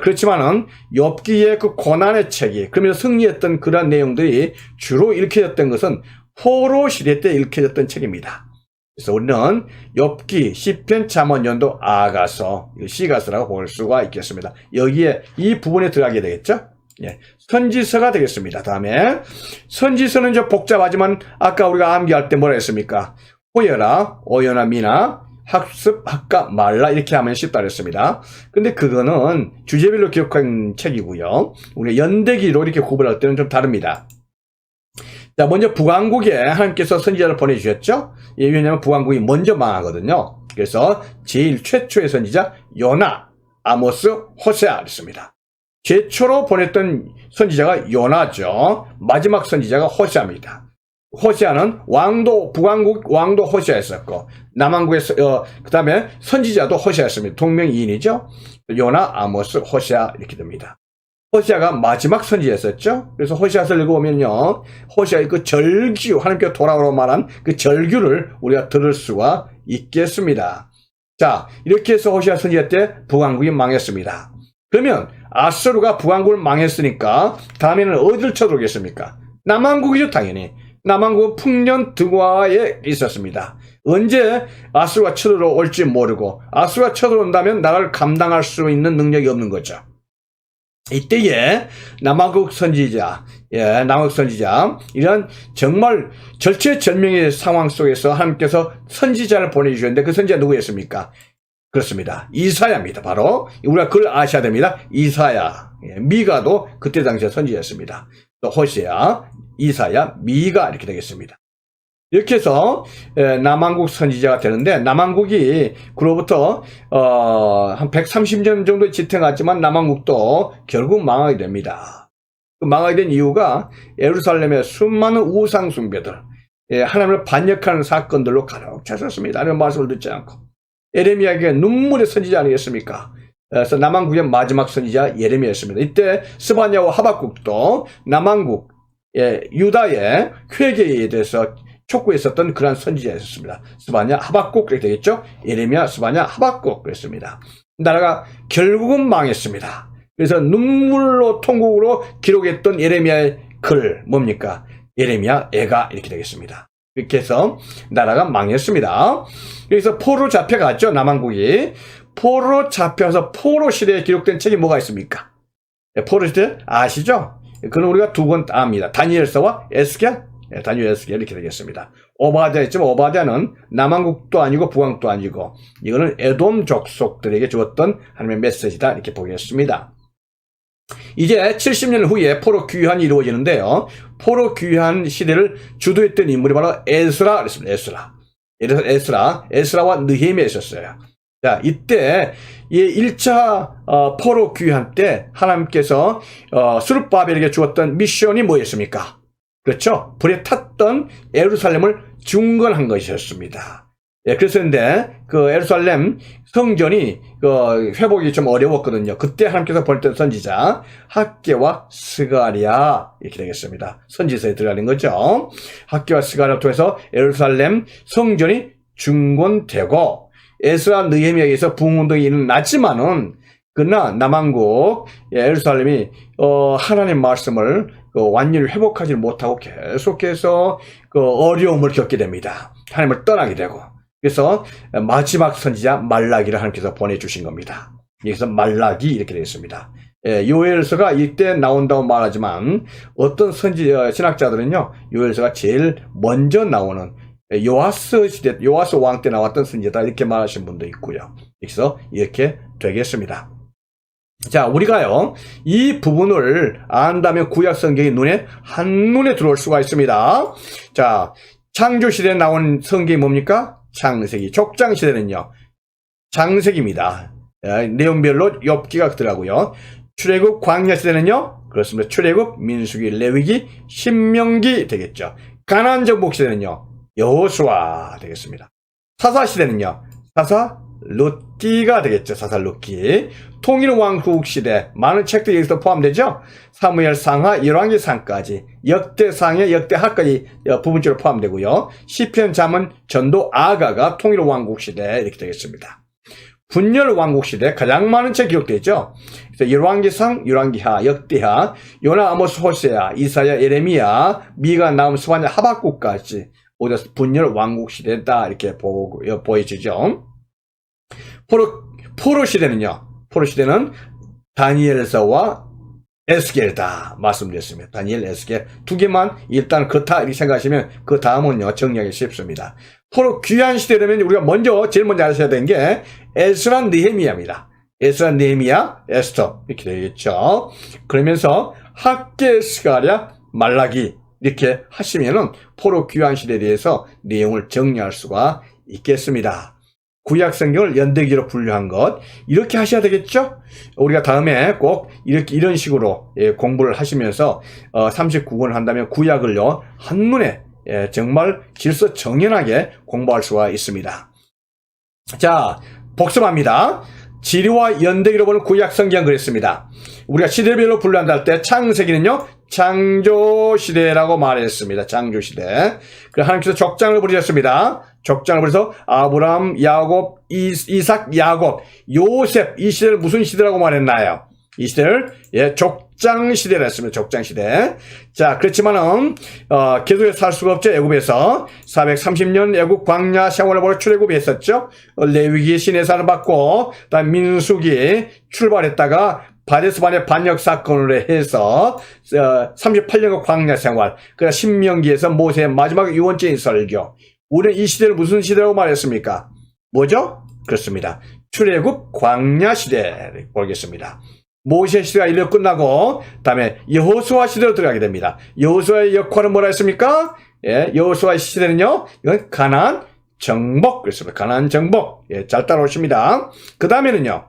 그렇지만은 욥기의 그 고난의 책이 그러면서 승리했던 그러한 내용들이 주로 읽혀졌던 것은 포로 시대 때 읽혀졌던 책입니다. 그래서 우리는 욥기, 시편, 잠언, 연도, 아가서, 시가서라고 볼 수가 있겠습니다. 여기에 이 부분에 들어가게 되겠죠? 예, 선지서가 되겠습니다. 다음에 선지서는 좀 복잡하지만 아까 우리가 암기할 때 뭐라 했습니까? 호여라, 오여나, 미나, 학습, 학가, 말라 이렇게 하면 쉽다 그랬습니다. 근데 그거는 주제별로 기록한 책이고요. 우리 연대기로 이렇게 구분할 때는 좀 다릅니다. 자, 먼저 북왕국에 하나님께서 선지자를 보내주셨죠? 예, 왜냐하면 북왕국이 먼저 망하거든요. 그래서 제일 최초의 선지자 요나, 아모스, 호세아 그랬습니다. 최초로 보냈던 선지자가 요나죠. 마지막 선지자가 호세아입니다. 호세아는 왕도, 북왕국 왕도 호세아였었고, 남왕국에서, 그 다음에 선지자도 호세아였습니다. 동명이인이죠. 요나, 아모스, 호세아 이렇게 됩니다. 호세아가 마지막 선지자였었죠. 그래서 호세아서를 읽어보면요, 호세아의 그 절규, 하나님께 돌아오라고 말한 그 절규를 우리가 들을 수가 있겠습니다. 자, 이렇게 해서 호세아 선지자 때 북왕국이 망했습니다. 그러면 아수르가 북왕국을 망했으니까 다음에는 어디를 쳐들어오겠습니까? 남왕국이죠, 당연히. 남왕국은 풍년 등화에 있었습니다. 언제 아수르가 쳐들어올지 모르고 아수르가 쳐들어온다면 나라를 감당할 수 있는 능력이 없는 거죠. 이때에 남왕국 선지자, 이런 정말 절체절명의 상황 속에서 하나님께서 선지자를 보내주셨는데 그 선지자 누구였습니까? 그렇습니다. 이사야입니다. 바로 우리가 그걸 아셔야 됩니다. 이사야, 미가도 그때 당시에 선지자였습니다. 또 호세아, 이사야, 미가 이렇게 되겠습니다. 이렇게 해서 남왕국 선지자가 되는데 남왕국이 그로부터 한 130년 정도 지탱했지만 남왕국도 결국 망하게 됩니다. 망하게 된 이유가 예루살렘의 수많은 우상 숭배들, 하나님을 반역하는 사건들로 가득 찼었습니다. 하나님의 말씀을 듣지 않고. 예레미야에게 눈물의 선지자 아니겠습니까? 그래서 남왕국의 마지막 선지자 예레미야였습니다. 이때 스바냐와 하박국도 남왕국, 유다의 회개에 대해서 촉구했었던 그러한 선지자였습니다. 스바냐, 하박국 그렇게 되겠죠? 예레미야, 스바냐, 하박국 그랬습니다. 나라가 결국은 망했습니다. 그래서 눈물로 통곡으로 기록했던 예레미야의 글 뭡니까? 예레미야, 애가 이렇게 되겠습니다. 이렇게 해서 나라가 망했습니다. 그래서 포로 잡혀갔죠, 남왕국이. 포로 잡혀서 포로 시대에 기록된 책이 뭐가 있습니까? 포로 시대 아시죠? 그건 우리가 두 권 압니다. 다니엘서와 에스겔, 다니엘, 에스겔 이렇게 되겠습니다. 오바댜 있지만 오바댜는 남왕국도 아니고 북왕국도 아니고 이거는 에돔 족속들에게 주었던 하나님의 메시지다 이렇게 보겠습니다. 이제 70년 후에 포로 귀환이 이루어지는데요. 포로 귀환 시대를 주도했던 인물이 바로 에스라 그랬습니다. 에스라와 느헤미야 있었어요. 자, 이때 이 1차 포로 귀환 때 하나님께서 스룹바벨에게 주었던 미션이 뭐였습니까? 그렇죠. 불에 탔던 예루살렘을 중건한 것이었습니다. 예, 그랬었는데 그 예루살렘 성전이 회복이 좀 어려웠거든요. 그때 하나님께서 보냈던 선지자 학개와 스가랴 이렇게 되겠습니다. 선지서에 들어가는 거죠. 학개와 스가랴를 통해서 예루살렘 성전이 중건되고 에스라 느헤미야에서 부흥운동이 일어났지만은 그러나 남왕국 예루살렘이 하나님 말씀을 완전히 회복하지 못하고 계속해서 어려움을 겪게 됩니다. 하나님을 떠나게 되고 그래서 마지막 선지자 말라기를 하나님께서 보내주신 겁니다. 여기서 말라기 이렇게 되어 있습니다. 요엘서가 이때 나온다고 말하지만 어떤 신학자들은요 요엘서가 제일 먼저 나오는 요아스 시대, 요아스 왕 때 나왔던 선지자다 이렇게 말하시는 분도 있고요. 그래서 이렇게 되겠습니다. 자, 우리가요 이 부분을 안다면 구약 성경이 한눈에 들어올 수가 있습니다. 자, 창조 시대에 나온 성경이 뭡니까? 창세기. 족장 시대는요 창세기입니다. 내용별로 욥기가 들어가고요. 출애굽 광야 시대는요 그렇습니다. 출애굽, 민수기, 레위기, 신명기 되겠죠. 가나안 정복 시대는요 여호수아 되겠습니다. 사사 시대는요 사사 룻기가 되겠죠. 사사 룻기. 통일왕국 시대 많은 책들이 여기서 포함되죠. 사무엘 상하, 열왕기상까지 역대상에 역대하까지 부분적으로 포함되고요. 시편, 잠언, 전도, 아가가 통일왕국 시대 이렇게 되겠습니다. 분열 왕국 시대 가장 많은 책 기록되어 있죠. 그래서 열왕기상, 열왕기하, 역대하, 요나, 아모스, 호세아, 이사야, 예레미야, 미가, 나움, 스바냐, 하박국까지 모두 분열 왕국 시대다 이렇게 보여지죠. 포로 시대는요. 포로 시대는 다니엘서와 에스겔다 말씀드렸습니다. 다니엘, 에스겔 두 개만 일단 그렇다 이렇게 생각하시면 그 다음은요 정리하기 쉽습니다. 포로 귀한 시대라면 우리가 제일 먼저 아셔야 되는 게 에스라, 느헤미야입니다. 에스라, 느헤미야, 에스더 이렇게 되겠죠. 그러면서 학개, 스가랴, 말라기 이렇게 하시면은 포로 귀한 시대에 대해서 내용을 정리할 수가 있겠습니다. 구약 성경을 연대기로 분류한 것 이렇게 하셔야 되겠죠. 우리가 다음에 꼭 이런 식으로 공부를 하시면서 39권을 한다면 구약을요 한눈에 정말 질서정연하게 공부할 수가 있습니다. 자, 복습합니다. 지리와 연대기로 보는 구약 성경 그랬습니다. 우리가 시대별로 분류한다 할 때 창세기는요 창조시대라고 말했습니다. 창조시대. 그래서 하나님께서 족장을 부리셨습니다. 족장을 부려서 아브라함, 야곱, 이삭, 야곱, 요셉 이 시대를 무슨 시대라고 말했나요? 이 시대를 족장 시대라 했습니다. 족장 시대. 자, 그렇지만은 계속해서 살 수가 없죠. 애굽에서 430년 애굽 광야 생활을 보러 출애굽이 했었죠. 레위기 시내산을 받고 그다음 민수기 출발했다가 바데스반의 반역 사건으로 해서 38년간 광야 생활. 그러나 신명기에서 모세의 마지막 유언적인 설교. 우리는 이 시대를 무슨 시대라고 말했습니까? 뭐죠? 그렇습니다. 출애굽 광야 시대를 보겠습니다. 모세 시대가 이르러 끝나고 다음에 여호수아 시대로 들어가게 됩니다. 여호수아의 역할은 뭐라 했습니까? 여호수아 시대는요. 이건 가나안 정복 그랬습니다. 가나안 정복. 잘 따라오십니다. 그 다음에는요.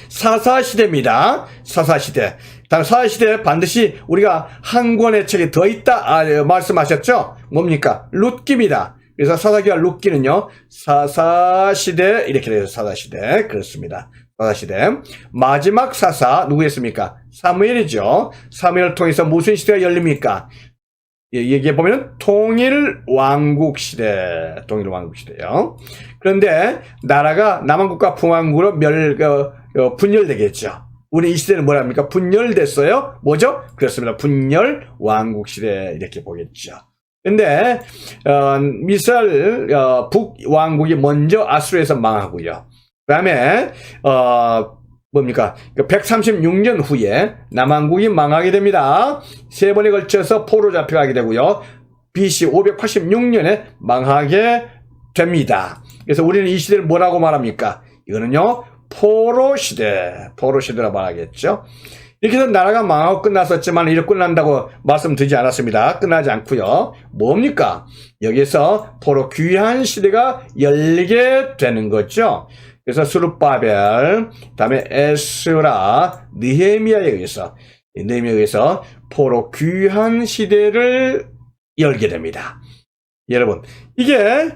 사사시대입니다. 사사시대. 다음 사사시대 반드시 우리가 한 권의 책이 더 있다 말씀하셨죠? 뭡니까? 룻기입니다. 그래서 사사기와 룻기는요. 사사시대 이렇게 돼서 사사시대 그렇습니다. 사사시대. 마지막 사사 누구였습니까? 사무엘이죠. 사무엘을 통해서 무슨 시대가 열립니까? 여기에 보면 통일왕국 시대. 통일왕국 시대요. 그런데 나라가 남한국과 북한국으로 분열되겠죠. 우리 이 시대는 뭐랍니까? 분열됐어요? 뭐죠? 그렇습니다. 분열왕국 시대 이렇게 보겠죠. 근데 미스라엘 북왕국이 먼저 아수르에서 망하고요. 그 다음에 뭡니까? 136년 후에 남한국이 망하게 됩니다. 세 번에 걸쳐서 포로 잡혀가게 되고요. BC 586년에 망하게 됩니다. 그래서 우리는 이 시대를 뭐라고 말합니까? 이거는요 포로 시대라고 말하겠죠. 이렇게 해서 나라가 망하고 끝났었지만 이렇게 끝난다고 말씀드리지 않았습니다. 끝나지 않고요. 뭡니까? 여기서 포로 귀한 시대가 열리게 되는 거죠. 그래서 스룹바벨, 다음에 에스라, 느헤미야에 의해서 포로 귀한 시대를 열게 됩니다. 여러분, 이게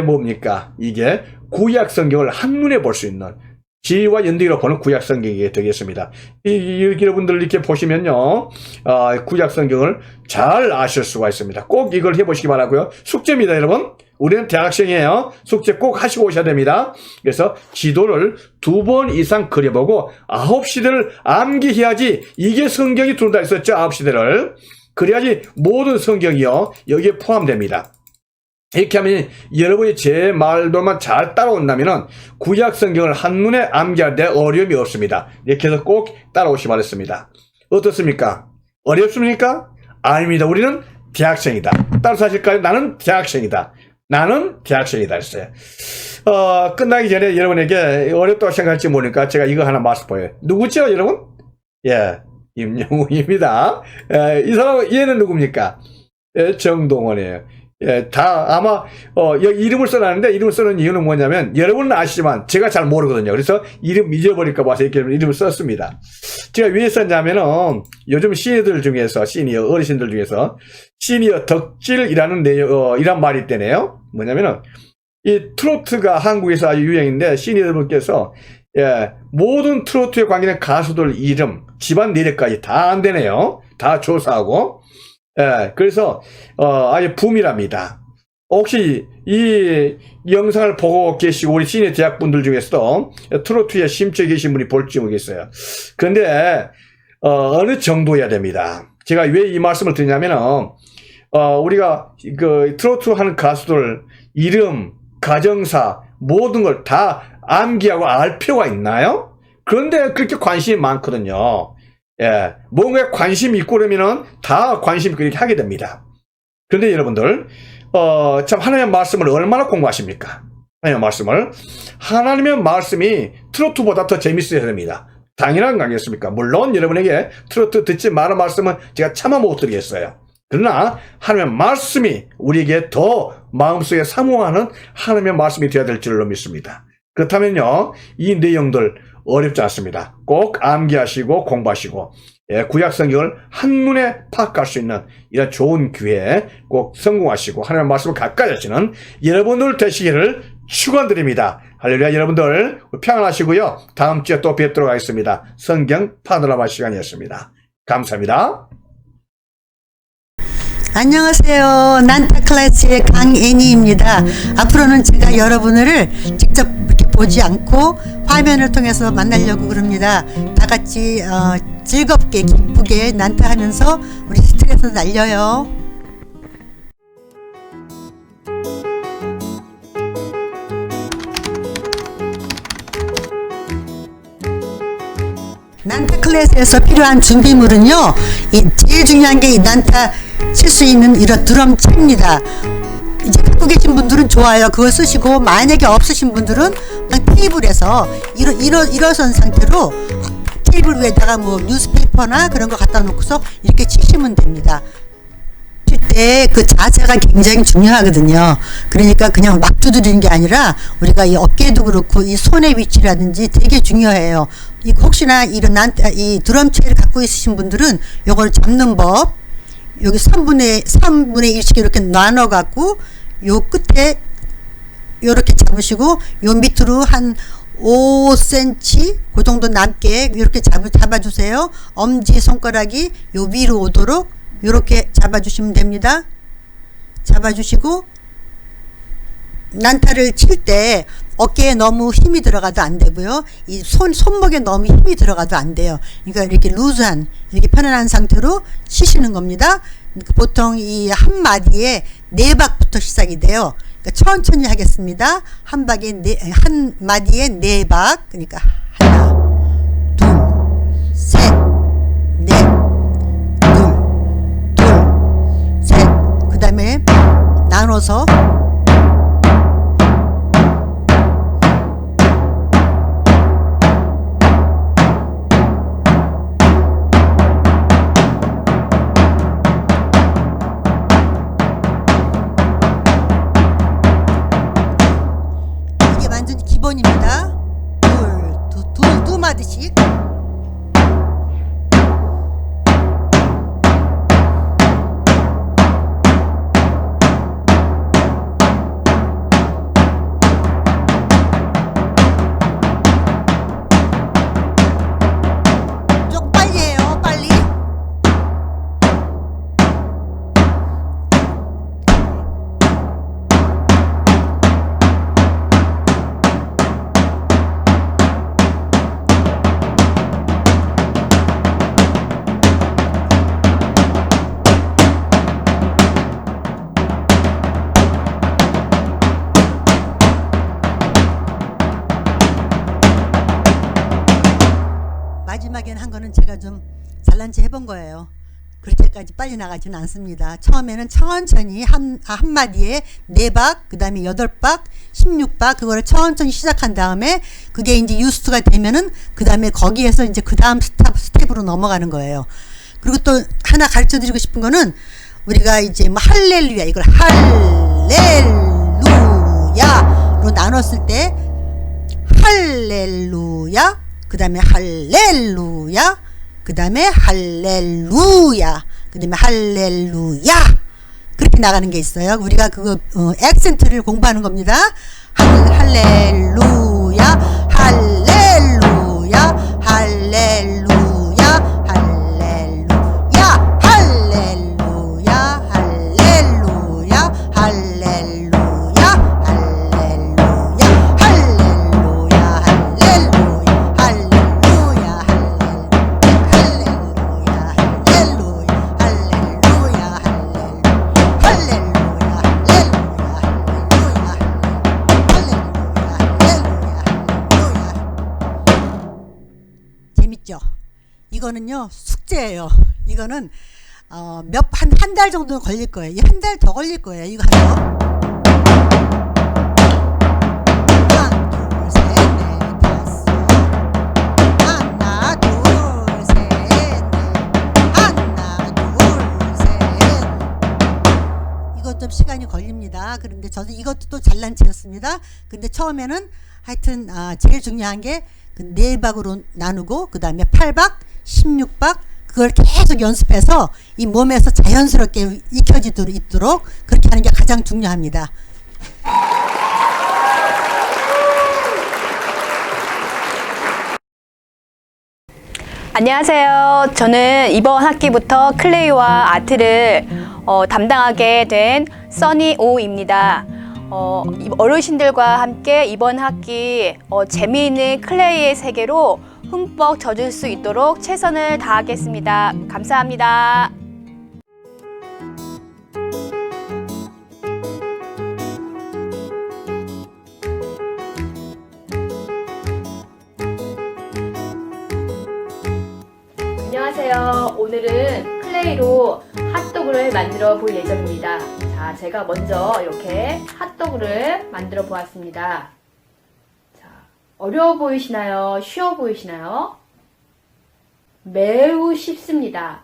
뭡니까? 이게 구약 성경을 한눈에 볼 수 있는 지리와 연대기로 보는 구약 성경이 되겠습니다. 여러분들 이렇게 보시면요, 구약 성경을 잘 아실 수가 있습니다. 꼭 이걸 해보시기 바라고요. 숙제입니다, 여러분. 우리는 대학생이에요. 숙제 꼭 하시고 오셔야 됩니다. 그래서 지도를 2번 이상 그려보고 9시대를 암기해야지 이게 성경이 들어온다 했었죠. 9시대를. 그래야지 모든 성경이요 여기에 포함됩니다. 이렇게 하면 여러분이 제 말도만 잘 따라온다면은 구약 성경을 한눈에 암기할 때 어려움이 없습니다. 이렇게 해서 꼭 따라오시 바랬습니다. 어떻습니까? 어렵습니까? 아닙니다. 우리는 대학생이다. 따라서 하실까요? 나는 대학생이다. 했어요. 끝나기 전에 여러분에게 어렵다고 생각할지 모르니까 제가 이거 하나 말씀드려요. 누구죠, 여러분? 임영웅입니다. 이 사람, 얘는 누굽니까? 정동원이에요. 다 아마 여기 이름을 써놨는데 이름을 써놓은 이유는 뭐냐면 여러분은 아시지만 제가 잘 모르거든요. 그래서 이름 잊어버릴까 봐서 이렇게 이름을 썼습니다. 제가 왜 썼냐면은 요즘 시니어들 중에서 어르신들 중에서 시니어 덕질이라는 이란 말이 있대네요. 뭐냐면은 이 트로트가 한국에서 아주 유행인데 시니어들께서 모든 트로트에 관계된 가수들 이름, 집안 내력까지 다 안 되네요. 다 조사하고. 그래서 아예 붐이랍니다. 혹시 이 영상을 보고 계시고 우리 시니어 대학분들 중에서도 트로트에 심취해 계신 분이 볼지 모르겠어요. 그런데 어느 정도여야 됩니다. 제가 왜 이 말씀을 드리냐면은 우리가 그 트로트 하는 가수들 이름, 가정사 모든 걸 다 암기하고 알 필요가 있나요? 그런데 그렇게 관심이 많거든요. 예, 뭔가에 관심이 있고 그러면은 다 관심 있고 이렇게 하게 됩니다. 그런데 여러분들 참 하나님의 말씀을 얼마나 공부하십니까? 하나님의 말씀이 트로트보다 더 재밌어야 됩니다. 당연한 거 아니겠습니까? 물론 여러분에게 트로트 듣지 마라 말씀은 제가 차마 못 드리겠어요. 그러나 하나님의 말씀이 우리에게 더 마음속에 사모하는 하나님의 말씀이 되어야 될 줄로 믿습니다. 그렇다면요, 이 내용들 어렵지 않습니다. 꼭 암기하시고 공부하시고 구약 성경을 한눈에 파악할 수 있는 이런 좋은 기회에 꼭 성공하시고 하나님의 말씀을 가까이 하시는 여러분들 되시기를 축원드립니다. 할렐루야. 여러분들 평안하시고요. 다음 주에 또 뵙도록 하겠습니다. 성경 파노라마 시간이었습니다. 감사합니다. 안녕하세요. 난타 클래스의 강애니입니다. 앞으로는 제가 여러분을 직접 이렇게 보지 않고 화면을 통해서 만나려고 그럽니다. 다 같이 즐겁게 기쁘게 난타하면서 우리 스트레스 날려요. 난타 클래스에서 필요한 준비물은요, 제일 중요한 게 이 난타 칠 수 있는 이런 드럼체입니다. 이제 갖고 계신 분들은 좋아요. 그걸 쓰시고, 만약에 없으신 분들은 그냥 테이블에서 일어선 상태로 테이블 위에다가 뭐 뉴스페이퍼나 그런 거 갖다 놓고서 이렇게 치시면 됩니다. 칠 때 그 자세가 굉장히 중요하거든요. 그러니까 그냥 막 두드리는 게 아니라 우리가 이 어깨도 그렇고 이 손의 위치라든지 되게 중요해요. 혹시나 이 드럼체를 갖고 있으신 분들은 요걸 잡는 법, 여기 3분의 1씩 이렇게 나눠 갖고 요 끝에 요렇게 잡으시고 요 밑으로 한 5cm 그 정도 남게 이렇게 잡아주세요. 엄지 손가락이 요 위로 오도록 요렇게 잡아주시면 됩니다. 잡아주시고 난타를 칠 때 어깨에 너무 힘이 들어가도 안 되고요. 이 손목에 너무 힘이 들어가도 안 돼요. 그러니까 이렇게 루즈한, 이렇게 편안한 상태로 치시는 겁니다. 보통 이 한 마디에 4박부터 시작이 돼요. 그러니까 천천히 하겠습니다. 한 마디에 4박. 그러니까 하나, 둘, 셋, 넷, 둘, 셋. 그 다음에 나눠서 기본입니다. 두 마디씩. 좀 빨리 해요, 빨리. 마지막에는 한 거는 제가 좀 잘난 체 해본 거예요. 그렇게까지 빨리 나가지는 않습니다. 처음에는 천천히 한 마디에 4박, 그 다음에 8박, 16박, 그거를 천천히 시작한 다음에 그게 이제 유스트가 되면은 그 다음에 거기에서 이제 그 다음 스텝으로 넘어가는 거예요. 그리고 또 하나 가르쳐 드리고 싶은 거는 우리가 이제 뭐 할렐루야, 이걸 할렐루야로 나눴을 때 할렐루야, 그 다음에 할렐루야, 그 다음에 할렐루야, 그 다음에 할렐루야, 그렇게 나가는 게 있어요. 우리가 그거 액센트를 공부하는 겁니다. 할렐루야, 할렐루야, 할렐루야, 할렐루야, 할렐루야, 할렐루야, 할렐루야. 있죠. 이거는요 숙제예요. 이거는 한 달 정도 걸릴 거예요. 한 달 더 걸릴 거예요. 이거 하나. 하나, 둘, 셋, 넷, 다섯. 하나, 둘, 셋, 넷. 하나, 둘, 셋. 이것 좀 시간이 걸립니다. 그런데 저도 이것도 또 잘난 체였습니다. 근데 처음에는 하여튼 제일 중요한 게 그 4박으로 나누고 그 다음에 8박, 16박 그걸 계속 연습해서 이 몸에서 자연스럽게 익혀지도록 그렇게 하는 게 가장 중요합니다. 안녕하세요. 저는 이번 학기부터 클레이와 아트를 담당하게 된 써니오입니다. 어르신들과 함께 이번 학기 재미있는 클레이의 세계로 흠뻑 젖을 수 있도록 최선을 다하겠습니다. 감사합니다. 안녕하세요. 오늘은 클레이로 핫도그를 만들어 볼 예정입니다. 자, 제가 먼저 이렇게 핫도그를 만들어 보았습니다. 자, 어려워 보이시나요? 쉬워 보이시나요? 매우 쉽습니다.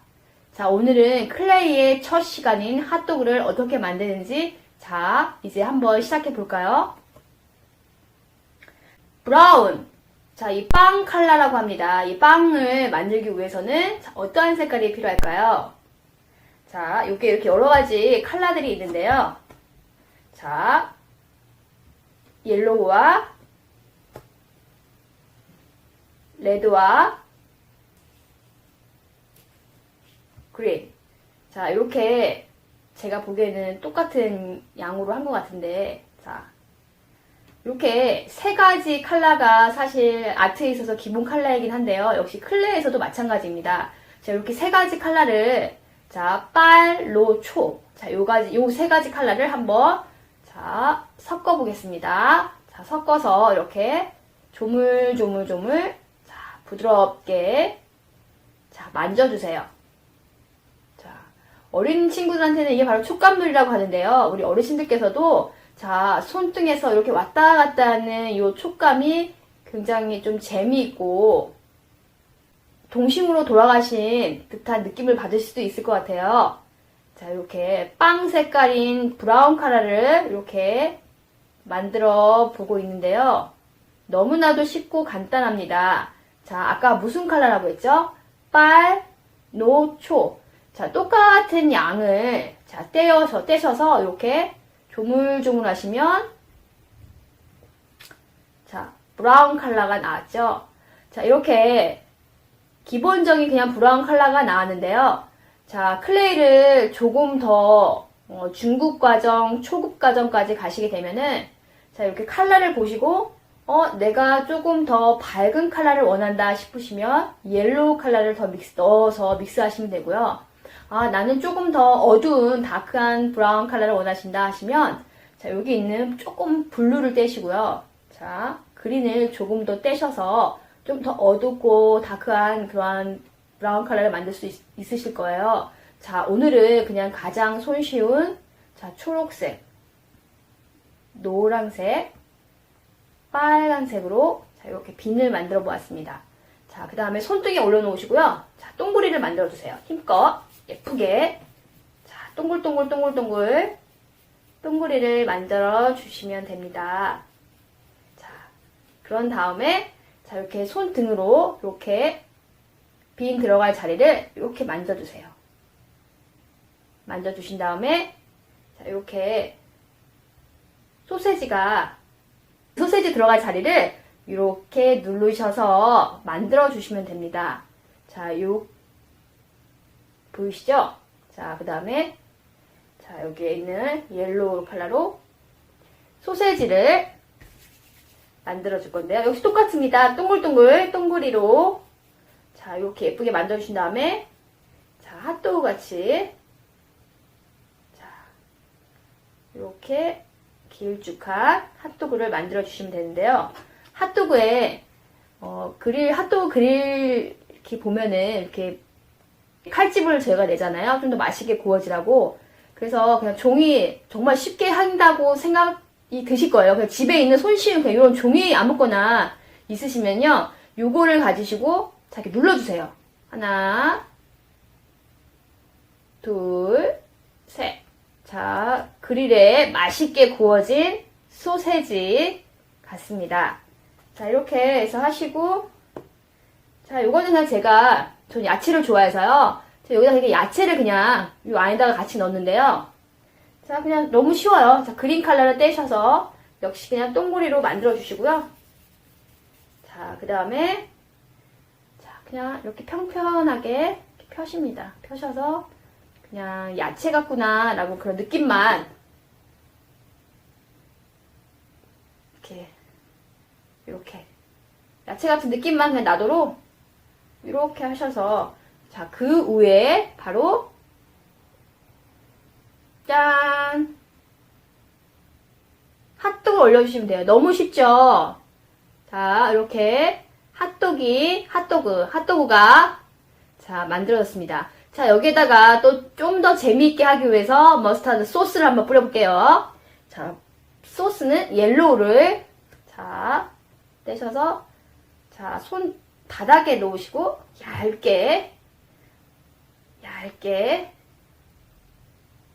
자, 오늘은 클레이의 첫 시간인 핫도그를 어떻게 만드는지 자, 이제 한번 시작해 볼까요? 브라운. 자, 이 빵 컬러라고 합니다. 이 빵을 만들기 위해서는 어떠한 색깔이 필요할까요? 자, 이렇게 여러 가지 컬러들이 있는데요. 자, 옐로우와 레드와 그린. 자, 이렇게 제가 보기에는 똑같은 양으로 한 것 같은데, 자, 이렇게 3가지 컬러가 사실 아트에 있어서 기본 컬러이긴 한데요. 역시 클레이에서도 마찬가지입니다. 자, 이렇게 3가지 컬러를 자, 빨, 로, 초. 자, 요 3가지 컬러를 한번 자, 섞어 보겠습니다. 자, 섞어서 이렇게 조물조물조물 자, 부드럽게 자, 만져주세요. 자, 어린 친구들한테는 이게 바로 촉감놀이라고 하는데요. 우리 어르신들께서도 자, 손등에서 이렇게 왔다 갔다 하는 이 촉감이 굉장히 좀 재미있고 동심으로 돌아가신 듯한 느낌을 받을 수도 있을 것 같아요. 자, 이렇게 빵 색깔인 브라운 컬러를 이렇게 만들어 보고 있는데요. 너무나도 쉽고 간단합니다. 자, 아까 무슨 컬러라고 했죠? 빨, 노, 초. 자, 똑같은 양을 자, 떼셔서 이렇게 조물조물 하시면 자, 브라운 컬러가 나왔죠? 자, 이렇게 기본적인 그냥 브라운 컬러가 나왔는데요. 자, 클레이를 조금 더 중급 과정, 초급 과정까지 가시게 되면은 자, 이렇게 컬러를 보시고 내가 조금 더 밝은 컬러를 원한다 싶으시면 옐로우 컬러를 더 넣어서 믹스하시면 되고요. 아, 나는 조금 더 어두운 다크한 브라운 컬러를 원하신다 하시면 자, 여기 있는 조금 블루를 떼시고요. 자, 그린을 조금 더 떼셔서 좀 더 어둡고 다크한 그러한 브라운 컬러를 만들 수 있으실 거예요. 자, 오늘은 그냥 가장 손쉬운 자, 초록색, 노란색, 빨간색으로 자, 이렇게 빈을 만들어 보았습니다. 자, 그 다음에 손등에 올려놓으시고요. 자, 동그리를 만들어 주세요. 힘껏 예쁘게 자, 동글동글 동그리를 만들어 주시면 됩니다. 자, 그런 다음에 자, 이렇게 손등으로 이렇게 빈 들어갈 자리를 이렇게 만져주세요. 만져주신 다음에 자, 이렇게 소세지 들어갈 자리를 이렇게 누르셔서 만들어 주시면 됩니다. 자, 보이시죠? 자, 그 다음에 자, 여기에 있는 옐로우 컬러로 소세지를 만들어 줄 건데요. 역시 똑같습니다. 동글동글 동그리로 자, 이렇게 예쁘게 만들어 주신 다음에 자, 핫도그 같이 자, 이렇게 길쭉한 핫도그를 만들어 주시면 되는데요. 핫도그에 핫도그 그릴 이렇게 보면은 이렇게 칼집을 저희가 내잖아요. 좀 더 맛있게 구워지라고. 그래서 그냥 종이 정말 쉽게 한다고 생각이 드실 거예요. 그냥 집에 있는 손쉬운 그냥 이런 종이 아무거나 있으시면요. 요거를 가지시고 자, 이렇게 눌러주세요. 하나, 둘, 셋. 자, 그릴에 맛있게 구워진 소세지 같습니다. 자, 이렇게 해서 하시고, 자, 요거는 그냥 전 야채를 좋아해서요. 여기다 이렇게 야채를 그냥 요 안에다가 같이 넣는데요. 자, 그냥 너무 쉬워요. 자, 그린 컬러를 떼셔서 역시 그냥 동그리로 만들어 주시고요. 자, 그 다음에 자, 그냥 이렇게 평평하게 이렇게 펴십니다. 펴셔서 그냥 야채 같구나 라고 그런 느낌만 이렇게 야채 같은 느낌만 그냥 나도록 이렇게 하셔서 자, 그 위에 바로 짠! 핫도그를 올려주시면 돼요. 너무 쉽죠? 자, 이렇게 핫도그가 자, 만들어졌습니다. 자, 여기에다가 또 좀 더 재미있게 하기 위해서 머스타드 소스를 한번 뿌려볼게요. 자, 소스는 옐로우를 자, 떼셔서 자, 손 바닥에 놓으시고 얇게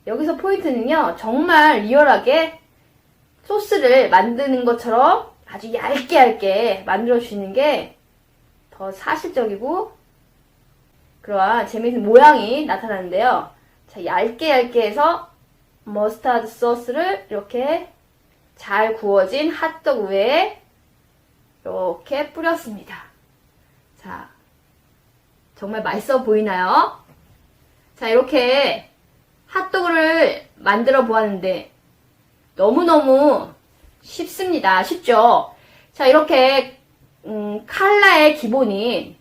여기서 포인트는요, 정말 리얼하게 소스를 만드는 것처럼 아주 얇게 만들어 주시는 게 더 사실적이고 그러한 재미있는 모양이 나타나는데요. 자, 얇게 해서 머스타드 소스를 이렇게 잘 구워진 핫도그 위에 이렇게 뿌렸습니다. 자, 정말 맛있어 보이나요? 자, 이렇게 핫도그를 만들어 보았는데 너무너무 쉽습니다. 쉽죠? 자, 이렇게 컬러의 기본인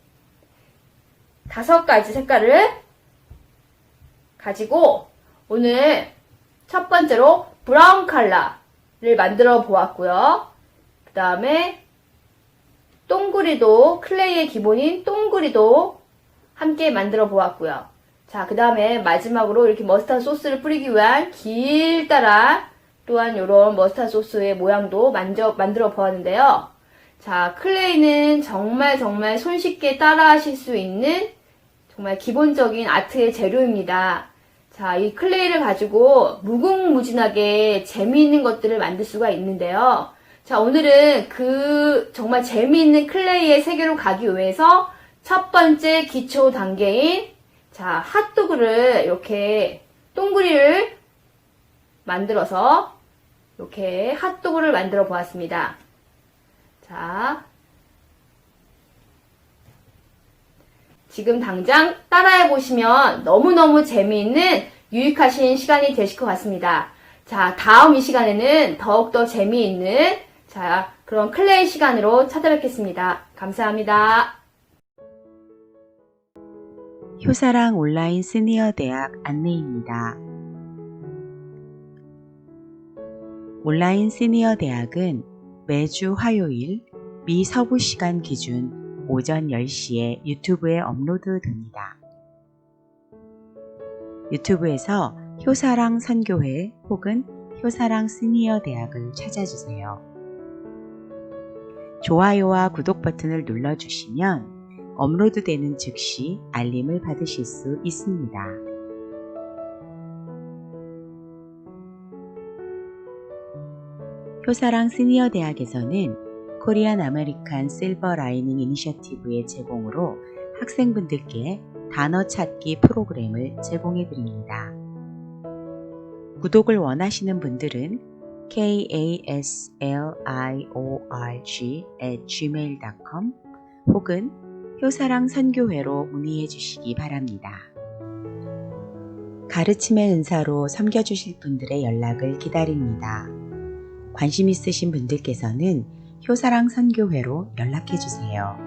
5가지 색깔을 가지고 오늘 첫 번째로 브라운 컬러를 만들어 보았고요. 그 다음에 동그리도, 클레이의 기본인 동그리도 함께 만들어 보았고요. 자, 그 다음에 마지막으로 이렇게 머스타드 소스를 뿌리기 위한 길다란 또한 이런 머스타드 소스의 모양도 만들어 보았는데요. 자, 클레이는 정말 손쉽게 따라 하실 수 있는 정말 기본적인 아트의 재료입니다. 자, 이 클레이를 가지고 무궁무진하게 재미있는 것들을 만들 수가 있는데요. 자, 오늘은 그 정말 재미있는 클레이의 세계로 가기 위해서 첫 번째 기초 단계인 자, 핫도그를 이렇게 동그리를 만들어서 이렇게 핫도그를 만들어 보았습니다. 자, 지금 당장 따라해 보시면 너무너무 재미있는 유익하신 시간이 되실 것 같습니다. 자, 다음 이 시간에는 더욱더 재미있는 자, 그런 클레이 시간으로 찾아뵙겠습니다. 감사합니다. 효사랑 온라인 시니어 대학 안내입니다. 온라인 시니어 대학은 매주 화요일 미 서부 시간 기준 오전 10시에 유튜브에 업로드됩니다. 유튜브에서 효사랑 선교회 혹은 효사랑 시니어 대학을 찾아주세요. 좋아요와 구독 버튼을 눌러주시면 업로드되는 즉시 알림을 받으실 수 있습니다. 효사랑 시니어 대학에서는 코리안 아메리칸 실버 라이닝 이니셔티브의 제공으로 학생분들께 단어 찾기 프로그램을 제공해 드립니다. 구독을 원하시는 분들은 kaslyorg@gmail.com 혹은 효사랑 선교회로 문의해 주시기 바랍니다. 가르침의 은사로 섬겨주실 분들의 연락을 기다립니다. 관심 있으신 분들께서는 효사랑 선교회로 연락해 주세요.